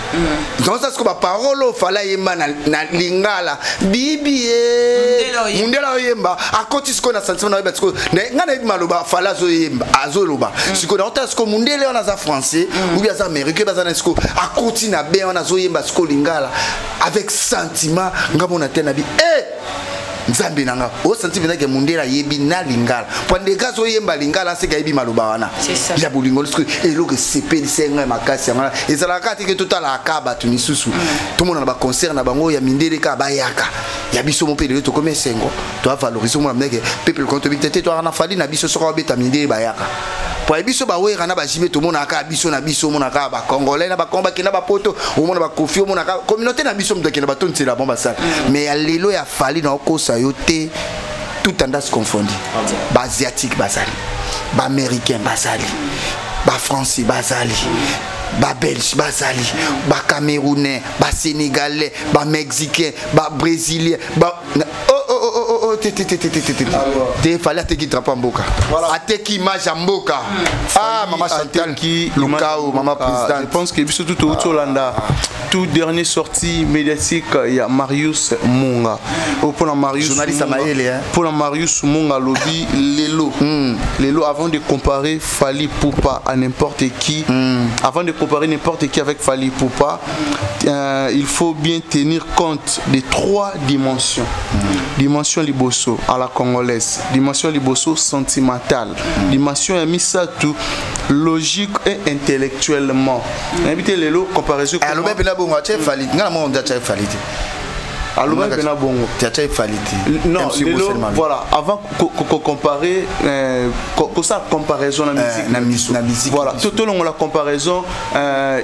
Donc ça ce ba parole Fally yimba na lingala bibi mundela yemba akoti siko na sentiment na yeba siko ngana yeba maloba Fally zo yemba azoloba siko na ota siko mundele ona za français ou bien za américain baza na siko akoti na be ona zo yemba siko lingala avec sentiment ngabona tena bi nzambe nanga o sentiment ke mundela yebi na lingala pande gazo yemba lingala se ka yebi maloba wana ya bolingo siko eloko sepeli senga makasi ngana ezala kati ke totala akaba tu misusu tout monde na ba concert na bango ya mindele ka bayaka ya biso mo pele to comme sengo to valoriser mo meke peuple contre bitete to na Fally na biso soko beta mindele bayaka po biso ba wera na ba jime to mona ka biso na biso mona ka ba congolais na ba komba kina ba poto o mona ba kofi o mona ka communauté na biso mtaki na ba tonti la bomba ça mais ya lelo ya Fally na okosa yote tout tendance confondue ba asiatique bazali ba américain bazali ba français bazali ba belge bazali ba camerounais ba sénégalais ba mexicain ba brésilien ba te Fally ateki drapeau mboka ateki image ya mboka maman Chantal Lukao maman président je pense que biso tout au Hollanda tout dernier sortie médiatique il y a Marius Munga pour la Marius journaliste Maëlle pour la Marius Munga lobby Lelo avant de comparer Fally Ipupa à n'importe qui avant de comparer n'importe qui avec Fally Ipupa il faut bien tenir compte des trois dimensions dimension liboso à la congolaise dimension liboso sentimentale dimension ya misatu logique et intellectuellement invité lelo comparaison alors ben na bongo cha Fally ngana mo nda cha Fally alors ben na bongo cha Fally non voilà avant comparer que ça comparaison na musique voilà tout long la comparaison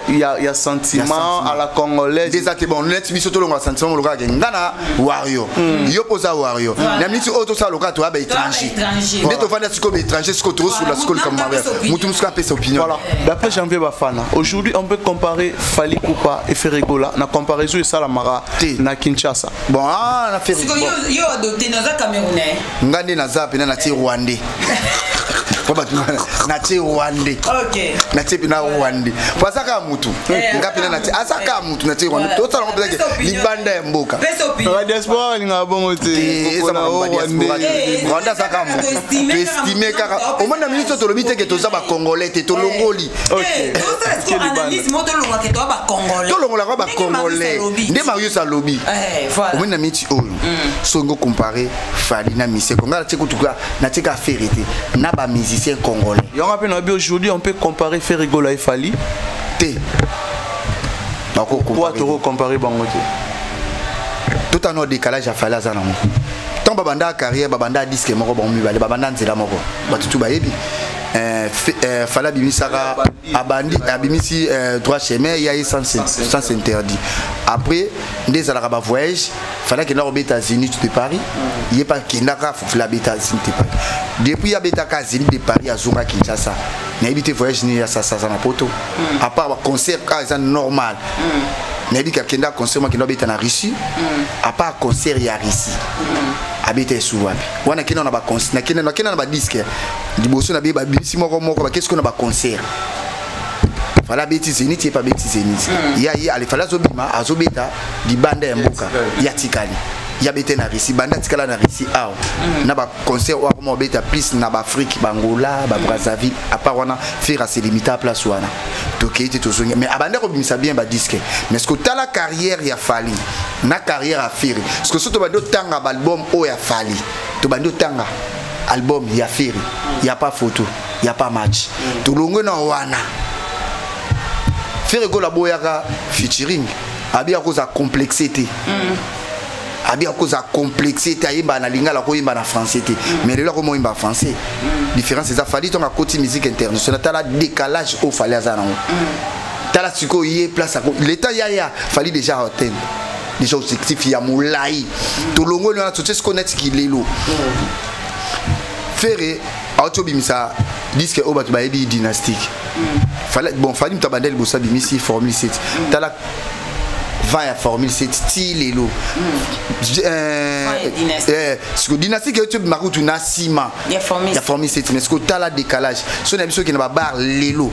il y a sentiment à la congolaise déjà c'est bon net biso tout long la sentiment loka ngana wario yo posa wario na miti auto ça loka to ba étranger ndeto fanda siko ba étranger siko to sur la skol comme ma mutu muska pesa opinion voilà d'après janvier Bafana aujourd'hui on peut comparer Fally Ipupa et Ferregola na comparaison ça la mara na Kinshasa bon na fait yo adopté na za camerounais ngande na za pena na ti rwandais na ti rwandais OK na ti pena rwandais pasaka mutu ngapina na ti asaka mutu na ti rwandais to tsala ngopela ke libanda ya mboka la diaspora linga bongo te ko na rwandais rwanda saka mutu estimé kaka au moins na minute to lobi te ke to za ba congolais te to longoli OK to ça analyse moto longa ke to ba congolais to longola ba congolais nde Marius alobi voilà au moins na minute oyo songo comparer Fally na miseko ngala tiko tuka na tika ferité na ba musicien congolais yonga pe na bi aujourd'hui on peut comparer Ferregola et Fally te pourquoi tu comparer bango te tout en décalage à Fally azana mo tant babanda carrière babanda disque moko ba mibale babanda nzela moko batutu bayebi fala bimisaka abimisi droit chemin il y a eu sens interdit après des alaka ba voyage fala que na aux États-Unis de Paris il est pas kinaka faut la États-Unis de Paris depuis ya beta États-Unis de Paris à Zonga Kinshasa na éviter voyage ni ya ça na poto à part concert cas normal na éviter kenda concert moi qui doit beta na Russie à part concert ya Russie habite souwapi wana kina na ba concert na kina na ba disque liboso na ba bisi moko ba qu'est-ce qu'on a ba concert fala beti zeniti pas beti zeniti ya ali fala zobima azobeta di banda ya mboka ya tikali ya bete na Russie banda tikala na Russie aw na ba concert wa mo beta plus na ba Afrique bangola ba Brazzaville à part wana faire assez limité à place wana to keite to zonga mais abanda ko bimisa bien ba disque mais ce que ta la carrière ya fali na carrière à faire ce que surtout bando tanga ba album o ya fali to bando tanga album ya faire y a pas photo y a pas match to longo na wana faire go la boyaka featuring abi à cause de complexité abi à cause de complexité ayimba na lingala ko yimba na français mais là comment yimba français différence c'est ça fallait ton à côté musique internationale t'as la décalage au fallait azana t'as la siko yé place à l'état ya fallait déjà atteindre déjà objectif ya moulai to longo na tout ce connaître qui lelo faire auto bimisa disque au batu baebi dynastique fallait bon fallait m'tabandel bossa bimisi formule 7 t'as la va à formule 7 style lelo ce que dynastique tu makutu na sima ya formule 7 mais ce que t'as la décalage so na biso qui na ba bar lelo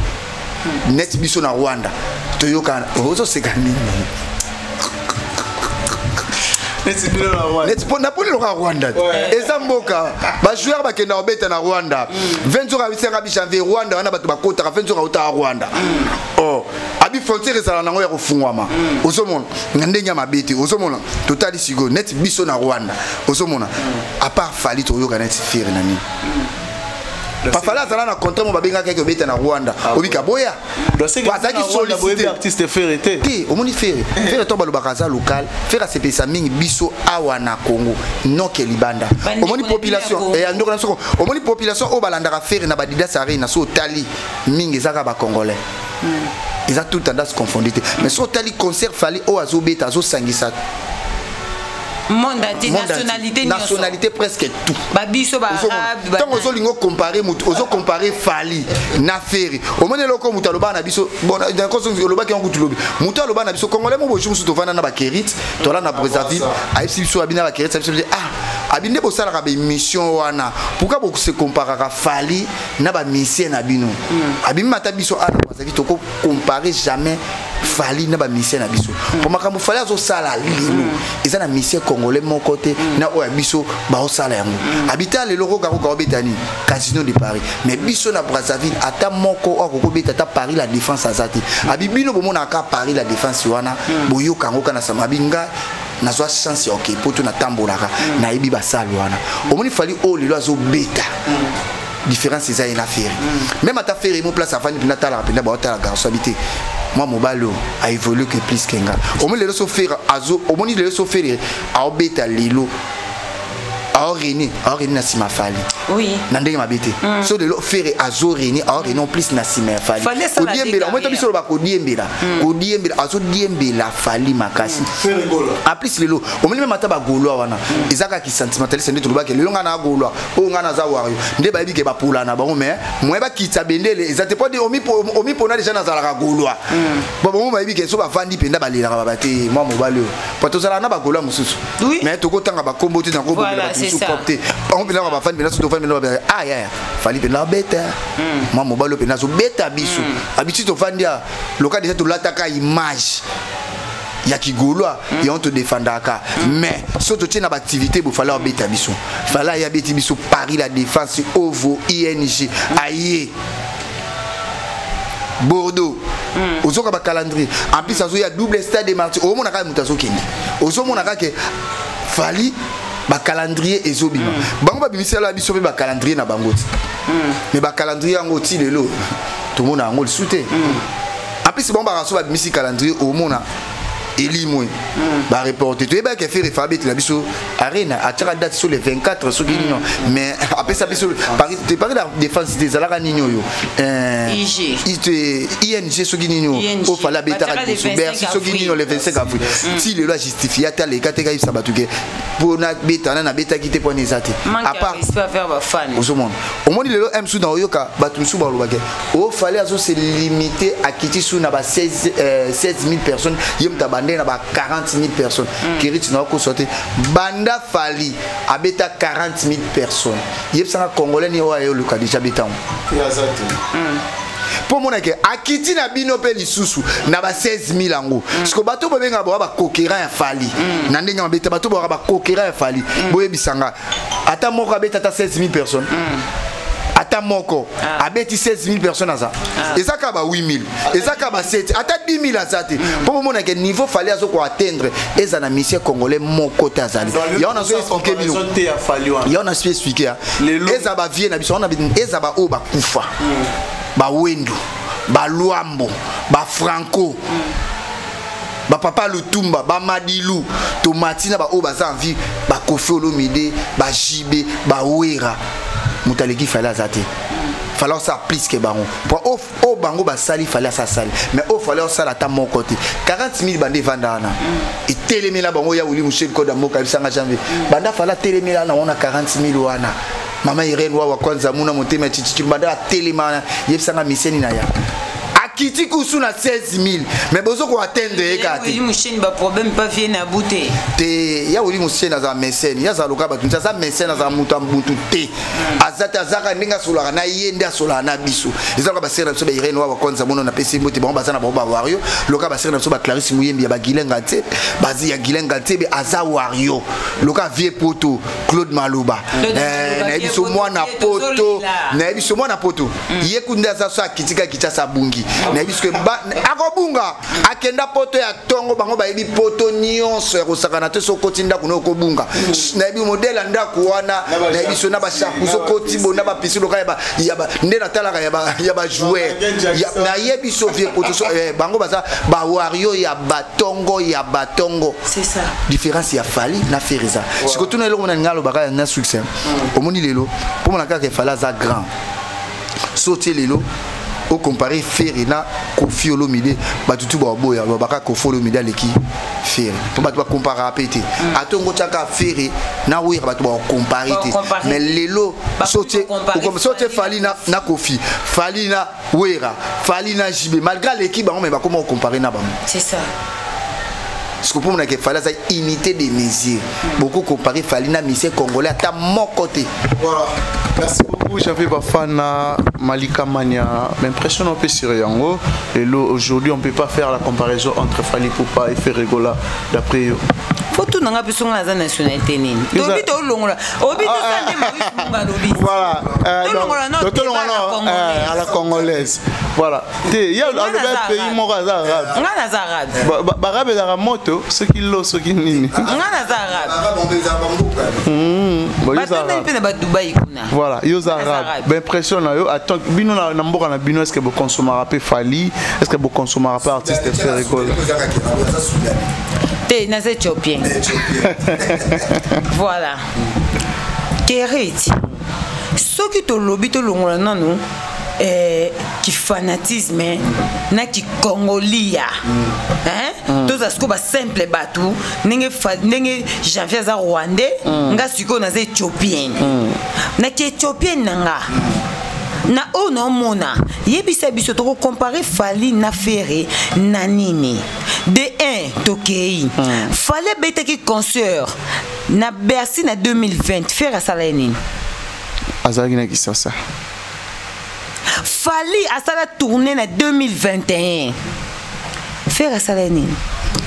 net biso na Rwanda toyoka ozo sekani net pour Napoli le Rwanda et Zamboka ba joueur ba kenda obeta na Rwanda 20 jours à 8 janvier Rwanda wana bato bakota 20 jours à Rwanda oh abi frontière ça na ngoya kufungwama ozomona ngandenya mabete ozomona totali sigo net biso na Rwanda ozomona à part fali to yoka net faire nani pas fala ça na contrat mo babenga quelque obeta na Rwanda obika boya bazaki solliciter artiste ferrité ti omoni faire to balo bakaza local faire a sepesa mingi biso awa na Congo non ke libanda omoni population et andoko na soko omoni population o balandaka faire na badida sare na so tali mingi zaka ba congolais ils ont tout tendance confondre mais so tali concert fali o azobeta azo sangisa nationalité presque tout babiso ba arabe tant ozo lingo comparer mutu ozo comparer fali na feri au moins loko mutu aloba na biso bon dans cause oloba ki ngutu lobi mutu aloba na biso congolais mo bochumu to vana na ba kerit to la na Brazzaville a biso abina ba kerit ça ah abinde bo sala ka be mission wana pourquoi beaucoup se comparer fali na ba mission na bino abimi mata biso a Brazzaville to ko comparer jamais fali na ba mission na biso pour makambo fali azo sala lilo ils na mission congolais mon côté na o biso ba o sala yango habita le loko kako ka betani casino de Paris mais biso na Brazzaville ata moko o ko beta ta Paris la défense azati abibino bomona ka Paris la défense wana boyo kango kana sama binga na zo chance OK poto na tambolaka na ibi basali wana omoni fali o lelo azo beta différence c'est ça une affaire même à ta faire mon place avant de natala penda ba hôtel garçon habité moi mon balo a évolué que plus qu'enga au moins les so faire azo au moins les so faire a obeta lelo a oreni na sima fali oui nandenge mabete so de lo faire azo reni a oreni en plus na sima fali ko diembela moi to biso ba ko diembela azo diembela fali makasi a plus lelo au moins même mata ba golo wana ezaka ki sentimentaliste ndeto lobaka lelo ngana golo o ngana za wayo nde ba bike ba pula na bango mais moi ba kitsa bendele ezate pas de omi pona déjà na zalaka golo bon ba bike so ba vandi penda ba lelaka ba bate moi mobalo pato zala na ba golo mususu mais to ko tanga ba kombo ti na ko supporter on peut la fan bena so fan bena ah ya fali bena beta moi mobalo bena so beta biso habitude to fandia loka déjà to lataka image ya kigolwa et on te défendaka mais surtout tu na activité pour falloir beta biso fala ya beti biso Paris la défense OVO ING aye Bordeaux ozoka ba calendrier en plus ça il y a double stade de martyrs au monaka mutazo kendi ozo monaka ke fali ba calendrier ezobima bango ba bimisela biso ba calendrier na bangoti mais ba calendrier ngoti lelo tout monde a ngol souté en plus bon ba raso ba bimisi calendrier au mona Elimwe. Bah reporter. Tu es bien qu'elle fait les fabriques la biso arena à tira date sur les 24 sur Guinée. Mais après ça biso tu parles de la défense des Alara Nino yo. IG. ING sur Guinée. Au fala beta Bercy sur Guinée les 25 avril. Si le loi justifie à les catégories ça batuke pour na beta na beta qui te point exact. À part pas faire ba fan. Au monde. Au monde le M sous dans yoka batusu ba lobake. Au fallait azo se limiter à quitter sous na ba 16 000 personnes. Yem ta bande na ba 40 000 personnes. Kiriti na ko sortir. Banda fali abeta 40 000 personnes. Yem sanga congolais ni wa yo le kadija beta. Pour mon que akiti na bino pe lisusu na ba 16 000 ango parce que bato bo benga bo ba kokera ya fali na ndenge mabeta bato bo ba kokera ya fali boye bisanga ata moko abeta ta 16 000 personnes ata moko abeti 16 000 personnes aza ezaka ba 8 000 ezaka ba 7 ata 10 000 azate pour mon que niveau fali azo ko atteindre eza na mission congolais moko tazali ya on a expliqué bino ya on a expliqué eza ba vie na biso on a eza ba o ba kufa ba Wendo, ba Luambo, ba Franco, ba Papa Lutumba, ba Madilu, Tomatina, ba Obaza en vie, ba Kofi Olomide, ba Jibe, ba Wera. Moutaleki fallait azate. Fallait ça plus que baron. Pour au bango ba sali fallait ça sali. Mais au fallait ça la ta mon côté. 40 000 bandé vandana. Et télémé là bango ya Willy Michel Koda Moka bisanga janvier. Banda fallait télémé là on a 40 000 wana. Mama Irene wa kwanza muna motema chichichi banda télémana yebsanga miseni na ya. Akiti kusuna 16 000 mais bozo ko atteindre ekati. Willy Michel ba problème pas vient na bouté. Te ya Willy Michel na za mécène ya za loka batunza za mécène na za muta mbutu te. Azata zaka ndinga sola na yenda sola na biso. Ezaka ba sera biso ba Irene wa kwanza muna na pesi mbote ba bazana ba wario loka ba sera biso ba Clarisse Muyembi ya ba Gilenga te bazi ya Gilenga te be aza wario loka vie poto Claude Maluba na biso mwana poto na biso mwana poto yekunda za so akitika kichasa bungi na biso akobunga akenda poto ya tongo bango ba yebi poto nyonso ya kosakana te so kotinda kuno kobunga na biso modèle anda kuwana na biso na ba shakuzo koti bona ba pisilo ka ya ba nde na talaka ya ba joueur na yebi so vie poto bango baza ba wario ya batongo c'est ça différence ya fali na fereza siko tuna eloko na ngalo baka na succès omoni lelo pour mon kaka fala za grand sauter lelo au comparer Ferina Kofi Olomide batutu ba boya baka Kofi Olomide leki Ferre pour ba comparer à pété atongo tchaka Ferre na oui ba comparer mais lelo sauter comme sauter Falina na Kofi Falina Wera Falina Jibe malgré l'équipe on mais ba comment comparer na ba c'est ça. Parce que pour moi, il fallait une unité de mesures. Beaucoup comparé Falina Missé Congolais à mon côté. Voilà. Merci beaucoup. J'avais Bafana Malika Mania. L'impression un peu sur Yango. Et là, aujourd'hui, on ne peut pas faire la comparaison entre Fali Poupa et Ferregola d'après eux. Faut tout n'anga besoin de la nationalité nini. Dobi to longola. Obi to sande Maurice Munga dobi. Voilà. À la congolaise. Voilà. Il y a le pays moraza arabe. Ngana za arabe. Barabe za moto, ce qui l'ont, ce qui nini. Ngana za arabe. Voilà, ils arabes. Ben impression là, attends, bino na mboka na bino est-ce que vous consommera pas Fali, est-ce que vous consommera pas artiste Ferregola? T'es na éthiopien. Voilà. Kérit. Ce qui te lobby te longola nanu qui fanatisme na qui congolia hein tous asko ba simple batu nenge janvier za rwandais nga siko na éthiopien na ki éthiopien nanga na ono mona yebisa biso to comparer Fali na Ferre na nini de 1 tokei fallait beta ki concert na Bercy na 2020 Ferre sala nini azaki na kisasa Fali a sala tourner na 2021 Ferre sala nini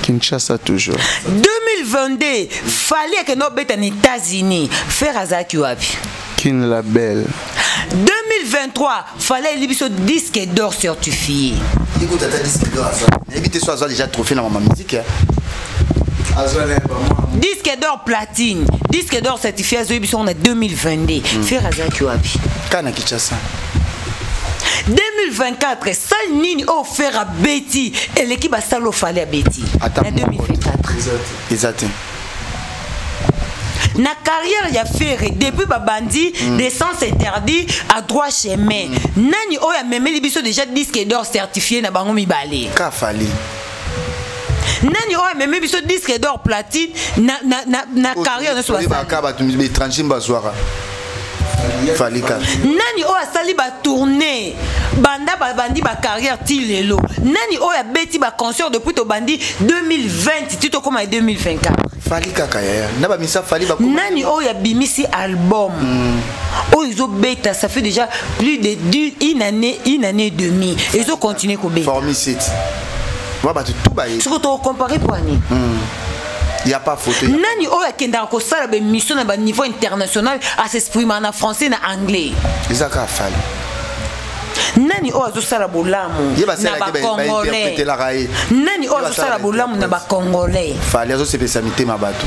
Kinshasa toujours 2022 Fali que no beta na États-Unis Ferre azaki wapi Kin la belle 2023 fallait libiso disque d'or certifié. Écoute ta disque d'or ça. Évitez soit déjà trophée dans ma musique. Disque d'or platine, disque d'or certifié on a 2022. Faire Azaki wapi. Kana Kinshasa. 2024 sali nini offert à Betty et l'équipe a salo fallait à Betty en 2024 exact. Na carrière ya Ferré depuis babandi d'essence interdit à droit chemin nani oya memeli biso déjà disque d'or certifié na bango mibale ka fali nani oya memeli biso disque d'or platine na carrière na soba ka ba tumbi étranger bazwara fali ka nani oya sali ba tourner banda babandi ba carrière tilelo nani oya beti ba concert depuis to bandi 2020 tito comme 2024 fali kaka ya na ba misa fali ba nani oya bimisi album ils ont bêta ça fait déjà plus de une année et demie ils ont continué ko bêta formicite va ba tout ba ce que tu comparer pour ani il y a pas photo nani oya kenda ko sala be mission na ba niveau international à s'exprimer en français na anglais izaka fali nani o azosala bolamu na ba congolais nani o azosala bolamu na ba congolais fali azosepesa mitema bato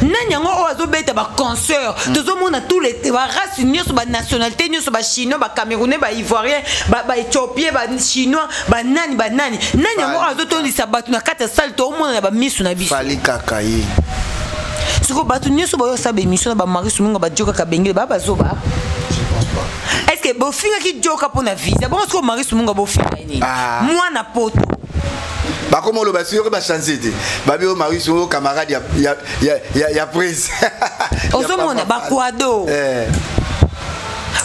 nani yango o azobeta ba concert tozomona tous les races nyonso ba nationalité nyonso ba chinois ba camerounais ba ivoirien ba éthiopien ba chinois ba nani nani yango azotondisa bato na kati ya salle to omona na ba misu na biso fali kaka ye siko bato nyonso ba yo sa be mission na ba Marie Sumunga ba joka kabengele ba bazoba est-ce que bofinga ki joka pona visa bon ce que Marie Sumunga bofinga ni moi na poto ba comme le basio ba changer de ba bi o Marie Sumunga camarade ya prise osomona ba kwado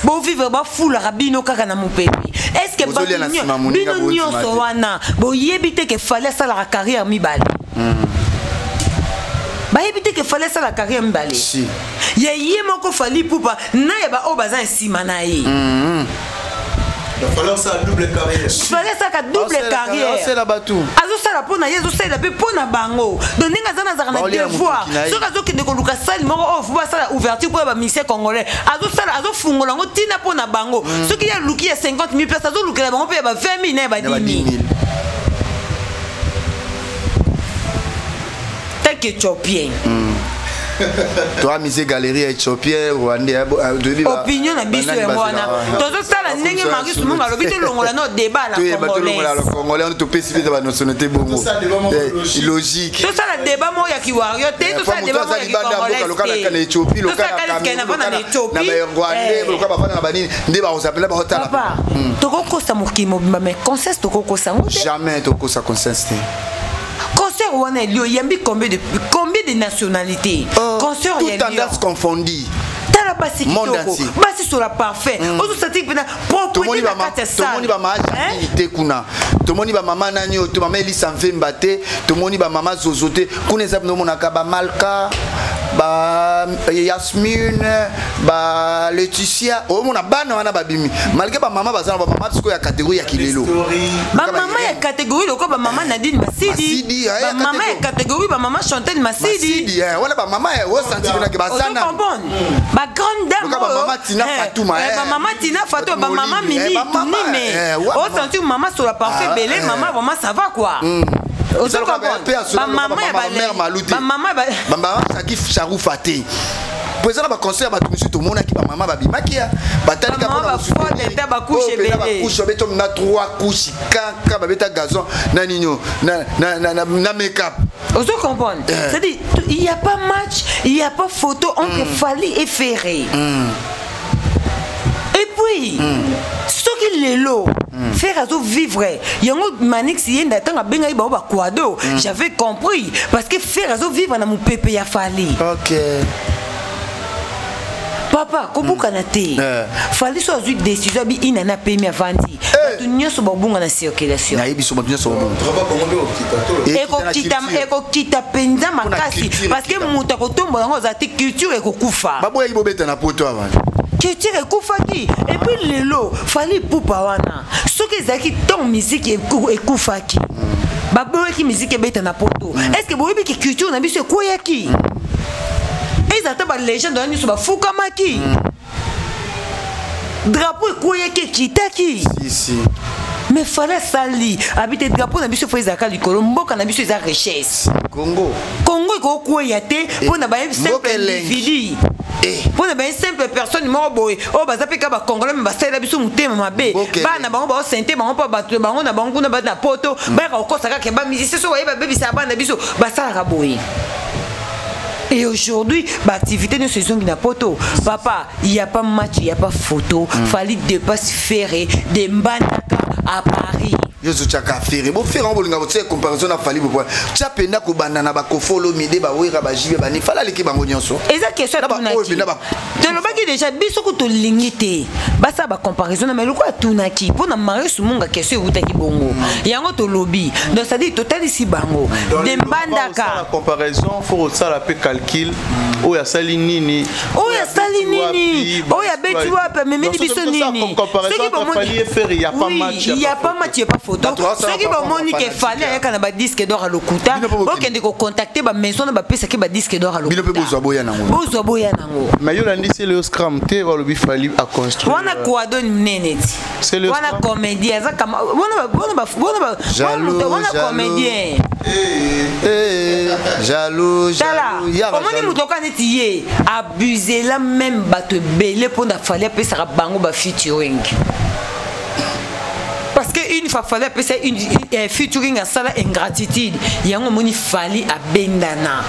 bo vivre ba fula rabino kaka na mopepe est-ce que ba bino nyonso wana bo yebite ke fallait ça la carrière mibale ba yebite ke fallait ça la carrière mibale si ya yemo ko fali pupa na ya ba o bazan sima na ye il va falloir ça double carrière fallait ça ka double carrière c'est la batou azo sala pona yezo sala pe pona bango donc ninga zana za na devoir so ka zo ki ndeko luka sali moko o fuba sala ouverture pour ba ministère congolais azo sala azo fungola ngo tina pona bango so ki ya luki ya 50,000 places azo lukela bango pe ba 20,000 na ba 10,000 tel que éthiopien toi misé galerie éthiopien rwandais opinion na biso ya mwana tozo sala ndenge Marie Sumunga lobi to longola no débat la congolais on te pèse ba nationalité bongo logique to sala débat mo ya kiwario te to sala débat mo ya congolais lokala kana Éthiopie lokala na Éthiopie na rwandais lokala ba na banini nde ba osapela ba hotala papa tokoko sa mokimo mais conscience tokoko sa jamais tokoko sa conscience concert wana elio yambi combien de nationalités concert tout tendance confondue tala basi kitoko basi sur la parfait ozo sati pena propreté na kata sa tomoni ba maji te kuna tomoni ba mama nani to mama Elisa Mvemba te tomoni ba mama Zozote kuna ezab no monaka ba Malka ba Yasmine ba Laetitia o mona bana wana babimi malgré ba mama bazana ba mama siko ya catégorie ya kilelo ba mama ya catégorie loko ba mama Nadine Masidi ba mama ya catégorie ba mama Chantal Masidi wala ba mama o senti na ke bazana ba grande dame ba mama Tina Fatouma ba mama Tina Fatouma ba mama Mimi mais o senti maman sur la parfait belé maman vraiment ça va quoi maman Shakif Charou Faté présent ba concert ba tout tout monde qui ba maman ba bimakia batali ka pona ba couche belé ba couche beto na 3 couches kaka ba beta gazon na nino na make-up ozo comprendre c'est-à-dire il y a pas match il y a pas photo entre Fally et Ferré et puis ce qui est là faire azo vivre yango manix yenda tanga benga iba ba kwado j'avais compris parce que faire azo vivre na mopepe ya Fally OK papa kobuka na te Fally so azu décision bi inana pemi avandi tu nyoso babunga na circulation na yibiso ba nyoso eko kita penza makasi parce que muta kotombola ngo za te culture ekokufa babo yibo beta na poto avant culture ekufaki et puis lelo Fally pupa wana soki ezaki ton musique ekufaki baboyaki musique ebeta na poto est-ce que boyebi ki culture na biso ekoyaki ezata ba légende na biso bafukamaki drapeau ekoyaki kitaki si mais Fally sali habite drapeau na biso fo ezaka likolo mboka na biso eza richesse Congo ekokoya te mpona bayebi 5 individu Pour une simple personne, ils m'ont boy. Oh, bah, ça fait qu'à Congolais, mais c'est la biso mouté, ma bé. Bah, n'a pas on senté, bah, on peut battre, bah, on a bango, on a battu la poto. Bah, on cause ça, que bah, musicien, so, bah, baby, ça va, n'a biso. Bah, ça, la boy. Et aujourd'hui, l'activité de saison qui n'a pas poto. Papa, il n'y a pas match, il n'y a pas photo. Fallait dépasser ferré, des Mbandaka à Paris. Je suis à faire. Bon, faire un bon comparaison à Fali. Tu as peine à Kobanana, Bakofolo, Mide, Bawira, Bajibe, Bani, Fala, l'équipe Bangonianso. Et ça, question à Tunaki. De l'obagi déjà, bisoko to lingité. Basa, ba comparaison, mais le quoi Tunaki. Pour n'a marié sous mon question, vous t'aki bongo. Yango to lobby. Donc, ça dit total ici bango. Des Mbandaka. La comparaison, faut ça la paix calcul. Oh, il y a Salinini. Oh, il y a Salinini. Oh, il y a Betuap, mais Mini Bissonini. Comparaison entre Fali et Ferry, il n'y a pas match. Il n'y a pas match, il n'y a pas photo. Ceux qui vont moniquer Fali, il y a un disque d'or à l'Okuta. Ok, on doit contacter ma maison, on va payer un disque d'or à l'Okuta. Mais il y a un le scrum, tu vois, le Fali a construit. On a quoi donné Nénet. C'est le scrum. On a comédien. On a comédien. Jaloux. Comment nous devons abuser la même batte belé pour la Fali appeler ça bango ba featuring. Parce qu'une fois Fali appeler ça une featuring à ça la ingratitude. Il y a un moni Fali à Bendana.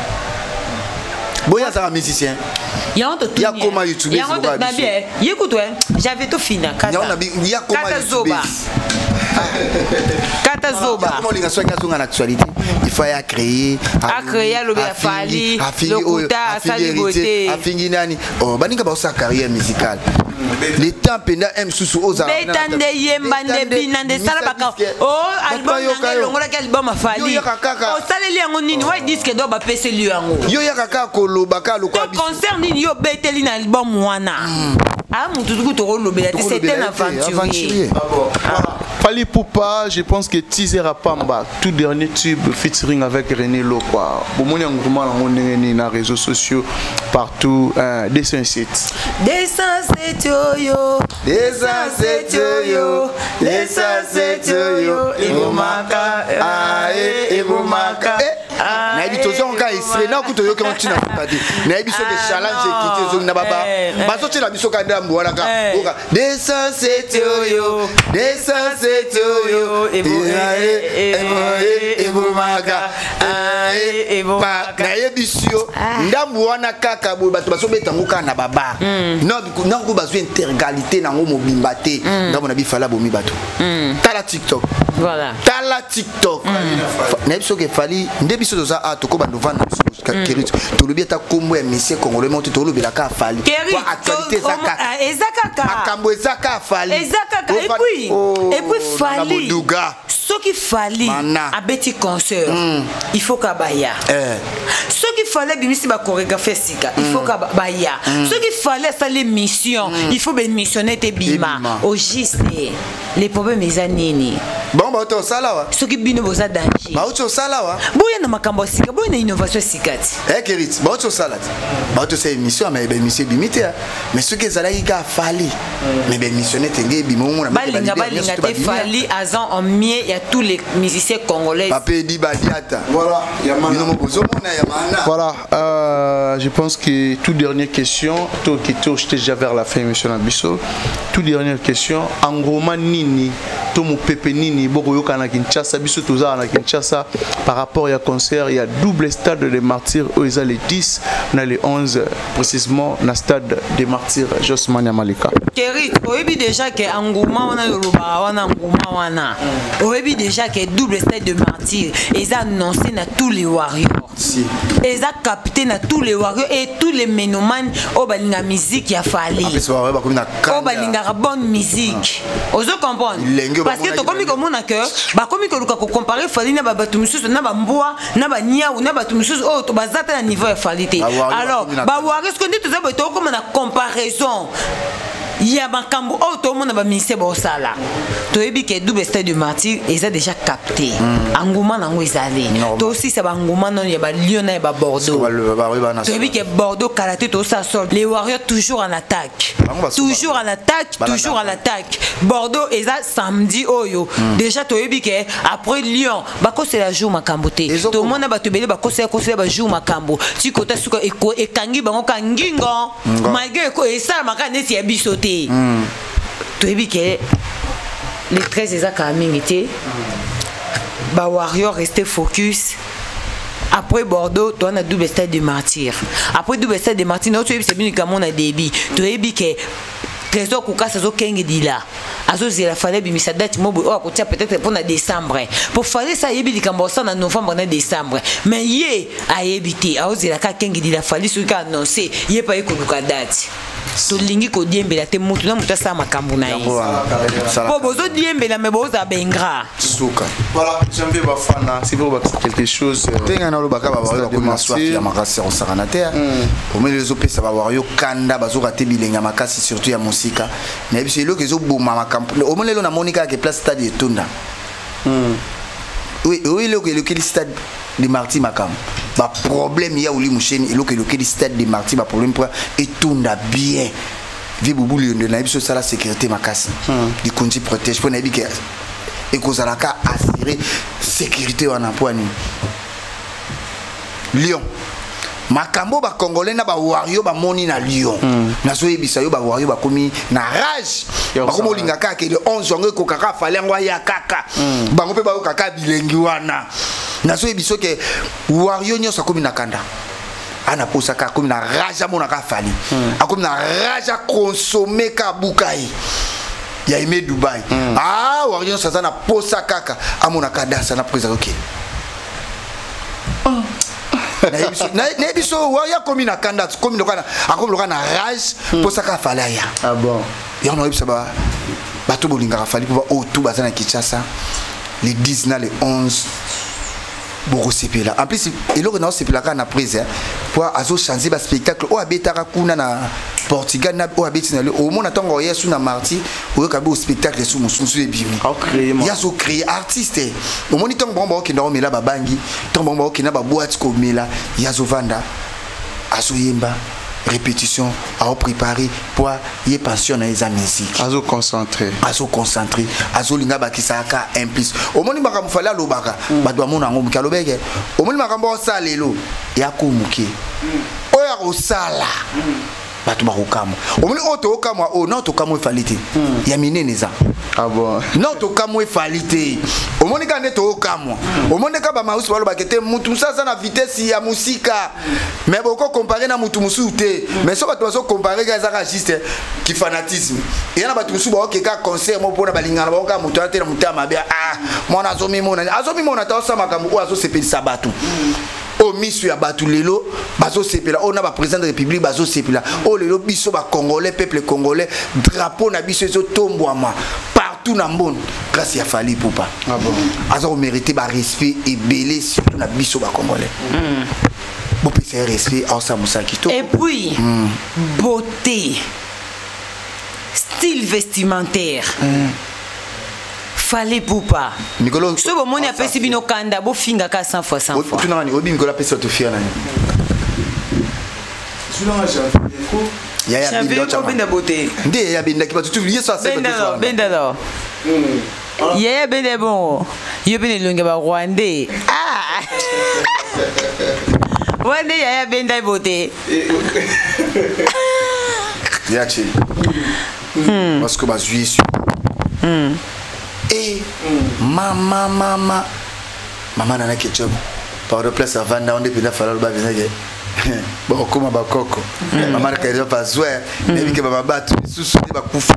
Boya ça un musicien. Il y a comment YouTube. Écoute, j'avais tout fini. Il y a comment YouTube. Katazoba. Comment les gens sont en actualité? Il faut créer. Le Fali, le Kuta, Saliboté. Afinginani. Oh, baninga ba sa carrière musicale. Les temps pendant M sous aux arts. Betande yembande binande salabaka. Oh, album ngalo longola album Fali. Oh, saleli yango nini? Wa disque do ba pese lui yango. Yo ya kaka kolobaka lokwa biso. Concerne nini yo beteli na album wana? Ah, mutuku to lobela c'était un aventurier. Fali Poupa, je pense que Teaser à Pamba, tout dernier tube featuring avec René Lokwa. Bon, mon engouement dans les réseaux sociaux partout. Dessin 7. Dessin 7 yo. Dessin 7 yo. Dessin 7 yo. Ibomaka. Ibomaka. Na habitozo nga isre na kuto yo ke ontina kadi. Na habiso de challenge kité zo na baba. Baso tela biso kanda mbwana ka. Oka dessin 7 yo. Dessin 7 yo. Ibomaka. Ibomaka. Na yebisio ndambu wana kaka bo bato baso betango ka na baba. Non ko baso intergalité na ngo mobimba te. Ndambo na bifala bomi bato. Tala TikTok. Voilà. Tala TikTok. Na biso ke Fali ndebi ça a toko bandovana Kerit to lobi ta kombo ya monsieur congolais monte to lobi la ka Fali quoi actualité zaka ezaka makambo ezaka Fali ezaka et puis Fali ce qui Fali a beti concert il faut kabaya ce qui fallait bimisi ba chorégraphe sika il faut kabaya ce qui fallait ça les missions il faut ben missionner te bima au juste les problèmes ezanini bon ba to sala wa ce qui bino boza danger ba to sala wa boya na makambo sika boya na innovation sikati Kerit ba to sala ba to c'est émission mais ben monsieur bimité mais ce que zala ka Fali mais ben missionner te ngi bimo mona balinga te Fali azan en mieux il y a tous les musiciens congolais Papé di badiata voilà voilà je pense que toute dernière question toi qui touche déjà vers la fin monsieur Nabiso toute dernière question en gros nini to mo pepe nini boko yoka na Kinshasa biso toza na Kinshasa par rapport à concert il y a double stade des martyrs où ils ont les 10 on a les 11 précisément na stade des martyrs Josmania Malika Kerit oyebi déjà que engouement wana yoruba wana engouement wana oyebi déjà que double stade de martyrs ils ont annoncé na tous les warriors si ils ont capté na tous les warriors et tous les ménomanes au balinga musique ya Fali au balinga bonne musique ozo comprendre parce que to komi komona que ba komi ko luka ko comparer Fali na ba batu mususu na ba mboa na ba nia ou na batu mususu oh to bazata na niveau ya Fali te alors ba warriors ce qu'on dit tout ça to comme na comparaison ya makambo o to mona ba ministère ba osala to yebi ke double stade de martyr eza déjà capté engouement nango ezali to aussi ça ba engouement non ya ba Lyon na ba Bordeaux to yebi ke Bordeaux karaté to ça sort les Warriors toujours en attaque toujours en attaque Bordeaux eza samedi oyo déjà to yebi ke après Lyon ba ko c'est la jour makambo te to mona ba to bele ba ko c'est ba jour makambo ti kota suka e kangi bango kangingo malgré ko e ça maka neti ya bisoté to yebi ke les 13 ezaka mingi ba Warrior rester focus. Après Bordeaux, tu as un double stade de martyr. Après double stade de martyr, tu as bien comme on a débit. Tu as dit que Trésor Kouka ça zo kengi dila. Azo zela fallait bi misa date mo o ko tia peut-être pour na décembre. Pour fallait ça yebi di kambo ça na novembre na décembre. Mais yé a yebité azo zela ka kengi dila fallait ce ka annoncer yé pas ko duka date. To lingi ko diembela te mutu na mutu sa makambo na yi. Po bozo diembela me boza bengra. Souka. Voilà, j'aimerais ba fana, si vous quelque chose tenga na lo baka ba ba ko maswa ya makasi on sarana terre. Au milieu les opé ça va voir yo kanda bazo raté bilenga makasi surtout ya musika. Na biso lo kezo boma makambo. Au milieu na Monica ke place stade de Tunda. Oui, lo ke le stade de Marty Makam. Ba problème ya uli musheni lo ke le stade de Marty ba problème pour et Tunda bien. Vi bubu lion de na biso ça la sécurité makasi. Di konti protège pour na bi ke et qu'on a assurer sécurité en emploi Lyon makambo ba congolais na ba Wario ba moni na Lyon na so yebisa yo ba Wario ba komi na rage ba komo linga kaka le 11 janvier ko kaka fallait ngwa ya kaka bango pe ba yo kaka bilengi wana na so yebiso ke Wario nyosa komi na kanda ana posa ka komi na rage mona ka fali akomi na rage consommer ka bukai ya aimé Dubaï. Ah, Warrior ça na posa kaka amona kadasa na presa OK. Na biso Warrior comme na kanda comme lokana akomi lokana rage posa ka falaya. Ah bon. Ya on obisa ba bato bolinga fali pour o tout bazana Kinshasa les 10 na les 11 Boko sepela. En plus il y a sepela kana prise pour azo changer ba spectacle o abetaka kuna na Portugal na o abeti na le au monde attend yesu na marti o kabi au spectacle sous mususu ebimi. Ya so créer artiste. Au monde tant bomba ki ndao mela babangi, tant bomba ki na ba boîte ko mela ya zo vanda azo yemba répétition à préparer pour y pension na les musique azo concentré azo linga bakisaka implice au moni makambo fala lobaka badwa mona ngo mukalobeke au moni makambo salelo ya kumuke oya kosala batu bakokamo au moni oto okamo o non to kamo falite ya minene za ah bon non to kamo falite au moni kande to okamo au moni ka ba mausi balo bakete mutu sasa na vitesse ya musika mais boko comparer na mutu musu te mais so batu baso comparer ka za juste ki fanatisme et na batu musu ba okeka concert mo pona balingana ba ka mutu atela mutama bia ah mona azomi mona ta osama makambo o azo sepelisa batu o misu ya batu lelo bazo sepela on a ba président de la république bazo sepela o lelo biso ba congolais peuple congolais drapeau na biso zo tombwama partout na monde grâce à Fally Ipupa ah bon azo mérité ba respect et belé surtout na biso ba congolais bon peut faire respect à sa musakito et puis beauté style vestimentaire Fally Ipupa Mikolo so bo moni apesi bino kanda bo finga ka 100 fois 100 fois tu nani obi Mikolo apesi to fier nani ya benda beauté ndé ya benda ki ba tu lié ça c'est benda là ya benda bon yo benda longa ba rwandais ah wande ya benda beauté ya chi parce que ba juillet sur et maman nana ketchup par de place à vanda on depuis la falalo ba benage bon comme ba koko maman ka déjà pas jouer mais que ba batu sous ba kufa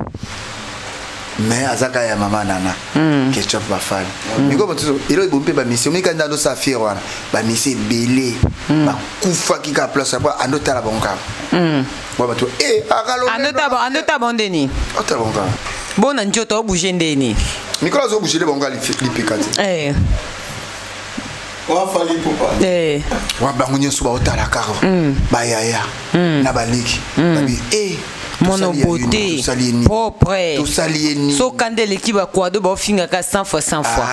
mais azaka ya maman nana ketchup ba fan mais comme tu ilo bompe ba mission mais quand dans sa fière wana ba mission belé ba kufa ki ka place ba andota la bonka bon ba to akalo andota bondeni ota bonka bon njoto bouger ndeni Nicolas zo bouger les bonga lipikati wa Fally Ipupa wa bangunye suba otala karo ba yaya na baliki babi Mono beauté propre. Tout salieni. So quand l'équipe a quoi de bon finga 100 fois 100 fois.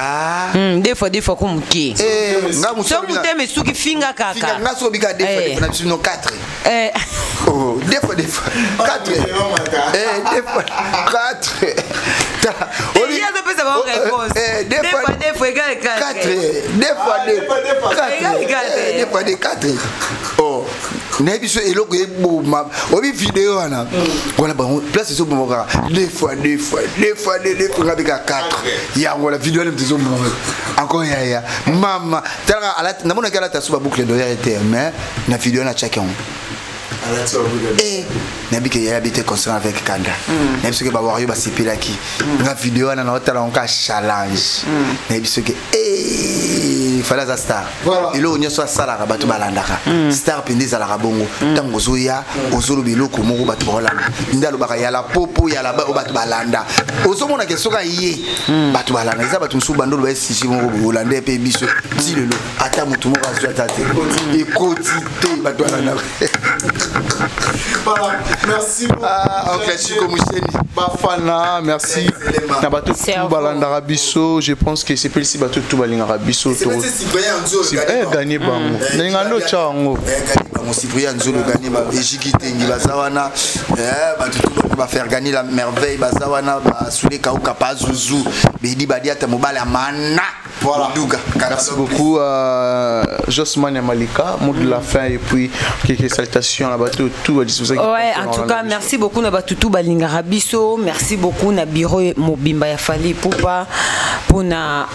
Des fois comme qui. Nga So muté me suki finga kaka. Finga nga so bika des fois na bisino 4. Oh, des fois 4. Des fois 4. Il y a de pesa bonne réponse. Des fois égal 4. Des fois 4. Oh. Nebiso eloko ebo ma obi vidéo ana voilà bon place so bomoka deux fois ngabika 4 ya ngola vidéo le mtizo mo encore ya mama tala ala namona kala tasuba boucle de RT mais na vidéo na chacun nabike ya habité concernant avec Kanda nabiso ke ba wario ba sipila ki na vidéo na otala onka challenge nabiso ke fala za star ilo nyoso sala ka batu balandaka star pendeza la bongo tango zoya ozolo biloko moko batu balanda ndalo baka ya la popo ya la batu balanda ozomona ke soka ye batu balanda za batu nsu bandolo ba sisi moko bolanda pe biso tilelo ata mutu moko azwa tate ekoti te batu balanda. Voilà, merci beaucoup. Oncle Chico Moucheni Bafana, merci. Na bato tout balandara biso, je pense que c'est ici bato tout balingara biso. C'est gagné bango. Ningalo chango. Gagné bango Cyprien Nzolo gagné ba Ejikitengi bazawana bato tout va faire gagner la merveille bazawana ba Soulé Kauka Pazuzu Bedi Badiata Mobala Mana. Voilà. Merci beaucoup Josman et Malika, mot de la fin et puis quelques salutations là-bas tout à disposition. Ouais, en tout cas, merci beaucoup na batutu balingara biso, merci beaucoup na bureau Mobimba ya Fali Poupa pour na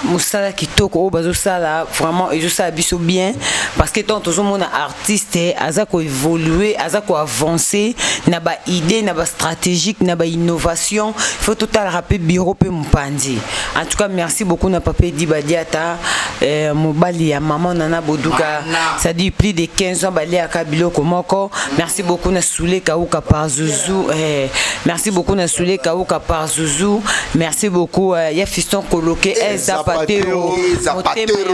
musala kitoko o bazo sala vraiment et je sais biso bien parce que tant tout monde artiste azako évoluer, azako avancer na ba idée, na ba stratégique, na ba innovation, il faut total rappeler bureau pe Mpandi. En tout cas, merci beaucoup na papa Dibadiata mobali ya maman Nana Boduka, ça dit plus de 15 ans bali aka biloko moko. Merci beaucoup na Soulé Kauka Pazuzu, merci beaucoup na Soulé Kauka Pazuzu, merci beaucoup ya fiston coloqué Zapatero,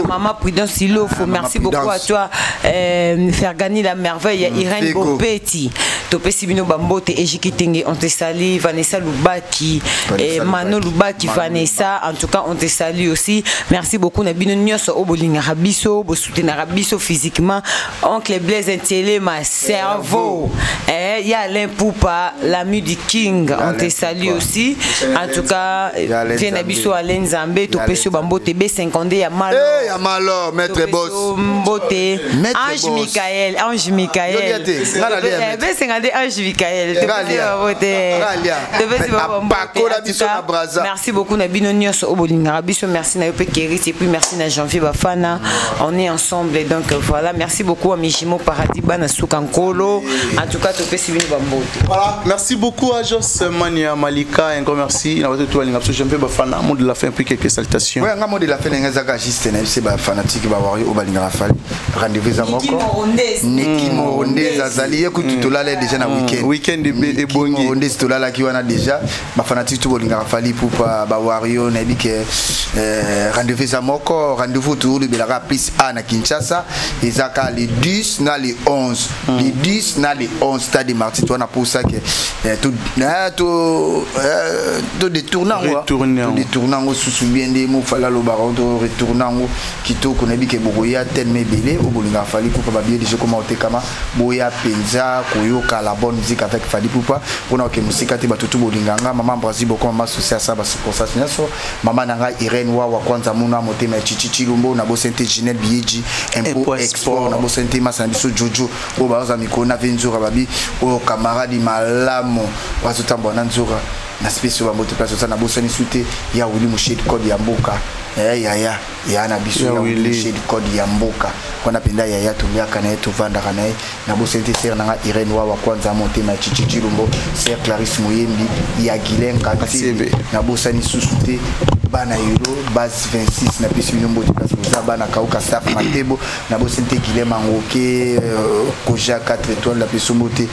maman Prudence Silofo, merci beaucoup à toi faire gagner la merveille ya Irène Bopeti, Topé Sibino Bambote Ejikitengi, on te salue Vanessa Lubaki et Mano Lubaki Vanessa, en tout cas on te salue aussi. Merci beaucoup na bino nyos obolinga rabiso, bo soutenir rabiso physiquement. Oncle Blaise Ntélé ma cerveau. Il y a Alain Poupa, l'ami du King, on te salue aussi. En tout cas, viens abiso Alain Zambé, Topé sur Bambo TB 50 ya malo. Ya malo, maître boss. Mbote. Ange Michael. B 50 Ange Michael. Merci beaucoup na bino nyos obolinga rabiso, merci na yope Kéris et puis merci na Janvier Bafana. On est ensemble et donc voilà, merci beaucoup à Mijimo Paradis Bana Soukankolo. En tout cas, Topé Sibino Bambote. Voilà, merci beaucoup à Josman et Malika, un grand merci. Na bato toalinga biso Janvier Bafana, mot de la fin puis quelques salutations. Ouais, un mot de la fin ngazaka juste na c'est ba fanatique ba wari obalinga rafali. Rendez-vous à Moko. Neki Moronde Azali écoute to là déjà na week-end. Week-end de bongi. Moronde to là qui wana déjà ba fanatique to bolinga rafali pour ba wario na bike rendez-vous à Moko, rendez-vous tout le Belara plus A na Kinshasa, ezaka les 10 na les 11. Les 10 na les 11 stade Martin toi na pour ça que tout détournant sous bien des mots fala lo baron retournant kitoko na bike boya tellement belé au bolinga fali pour pas bien déjà comment kama boya penza koyoka la bonne musique avec Fali Poupa pour na que musique ate batutu bolinga maman Brazil beaucoup maman social ça pour ça maman nanga Irène wa kwanza muna motema chichichi lumbo na bosente Ginelle Bieji impôt export na bosente masana biso Jojo o baza mikona venzura babi o camarade malamo wazotambo na nzura na spécial bamoto place ça na bosani suite ya Willy Mushedi code ya mboka ya na biso ya Willy Mushedi code ya mboka kona penda ya tuliaka na yetu vanda kana na bosente ser na Irène wa kwanza motema chichichi lumbo ser Clarisse Moyembi ya Gilen Kati na bosani susute bana euro base 26 na pesi nombo de place Zaba na Kauka Staff Matebo na bosente Guilhem Mangoke Koja 4 étoiles la Pesombote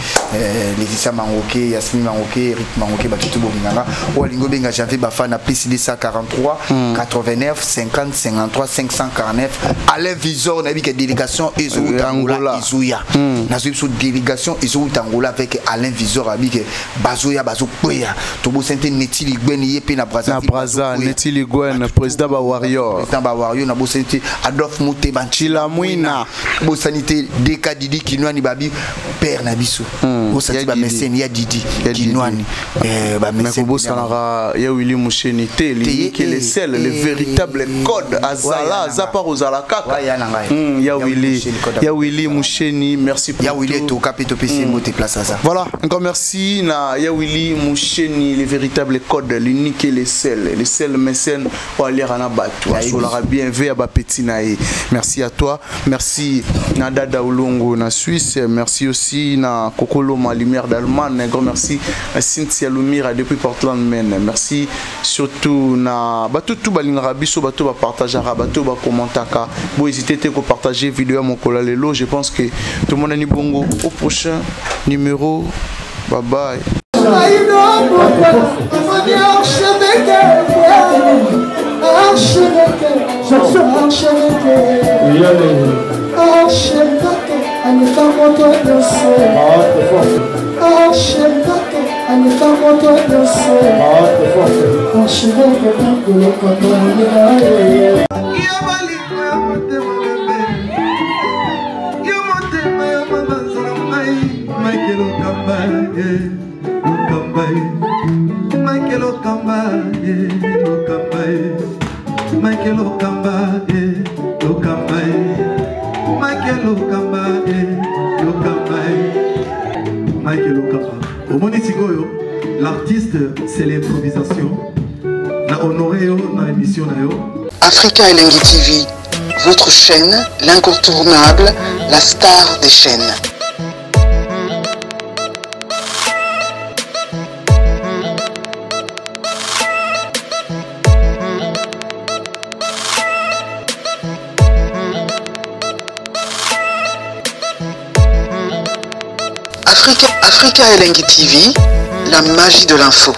Laetitia Mangoke Yasmine Mangoke Eric Mangoke batutu bominganga olingo benga janvier bafana plus 143 89 50 53 549 Alain Visor na bika délégation Angola Izuya na sous délégation Izuya Angola avec Alain Visor abike bazoya bazokoya to bosente Neti Ligwen yepe na Braza Neti Ligwen président ba Warrior na bosente Adolphe Mouté Banchila Mouina bosanité Deka Didi Kinwani babi père na biso bosati ba mécène ya Didi Kinwani ba mécène bosanara ya Willy Moucheni te li qui les sel le véritable code azala zapar ozala kaka ya Willy Moucheni merci pour ya Willy to capito PC moté place à ça voilà encore merci na ya Willy Moucheni le véritable code l'unique et les sel mécène ou aller à Nabatu solara bien vu à ba petit nae merci à toi merci na Dada Ulongo na Suisse merci aussi na Kokolo ma lumière d'Allemagne un grand merci à Cynthia Lumira depuis Portland Maine merci surtout na batutu balingara biso bato ba partagera bato ba commentaka bon hésitez te ko partager vidéo mon kola lelo je pense que tout le monde est bongo au prochain numéro bye bye. L'artiste, c'est l'improvisation. Na honoré na émission na yo. Africa Elengi TV, votre chaîne, l'incontournable, la star des chaînes. Africa Elengi TV, la magie de l'info.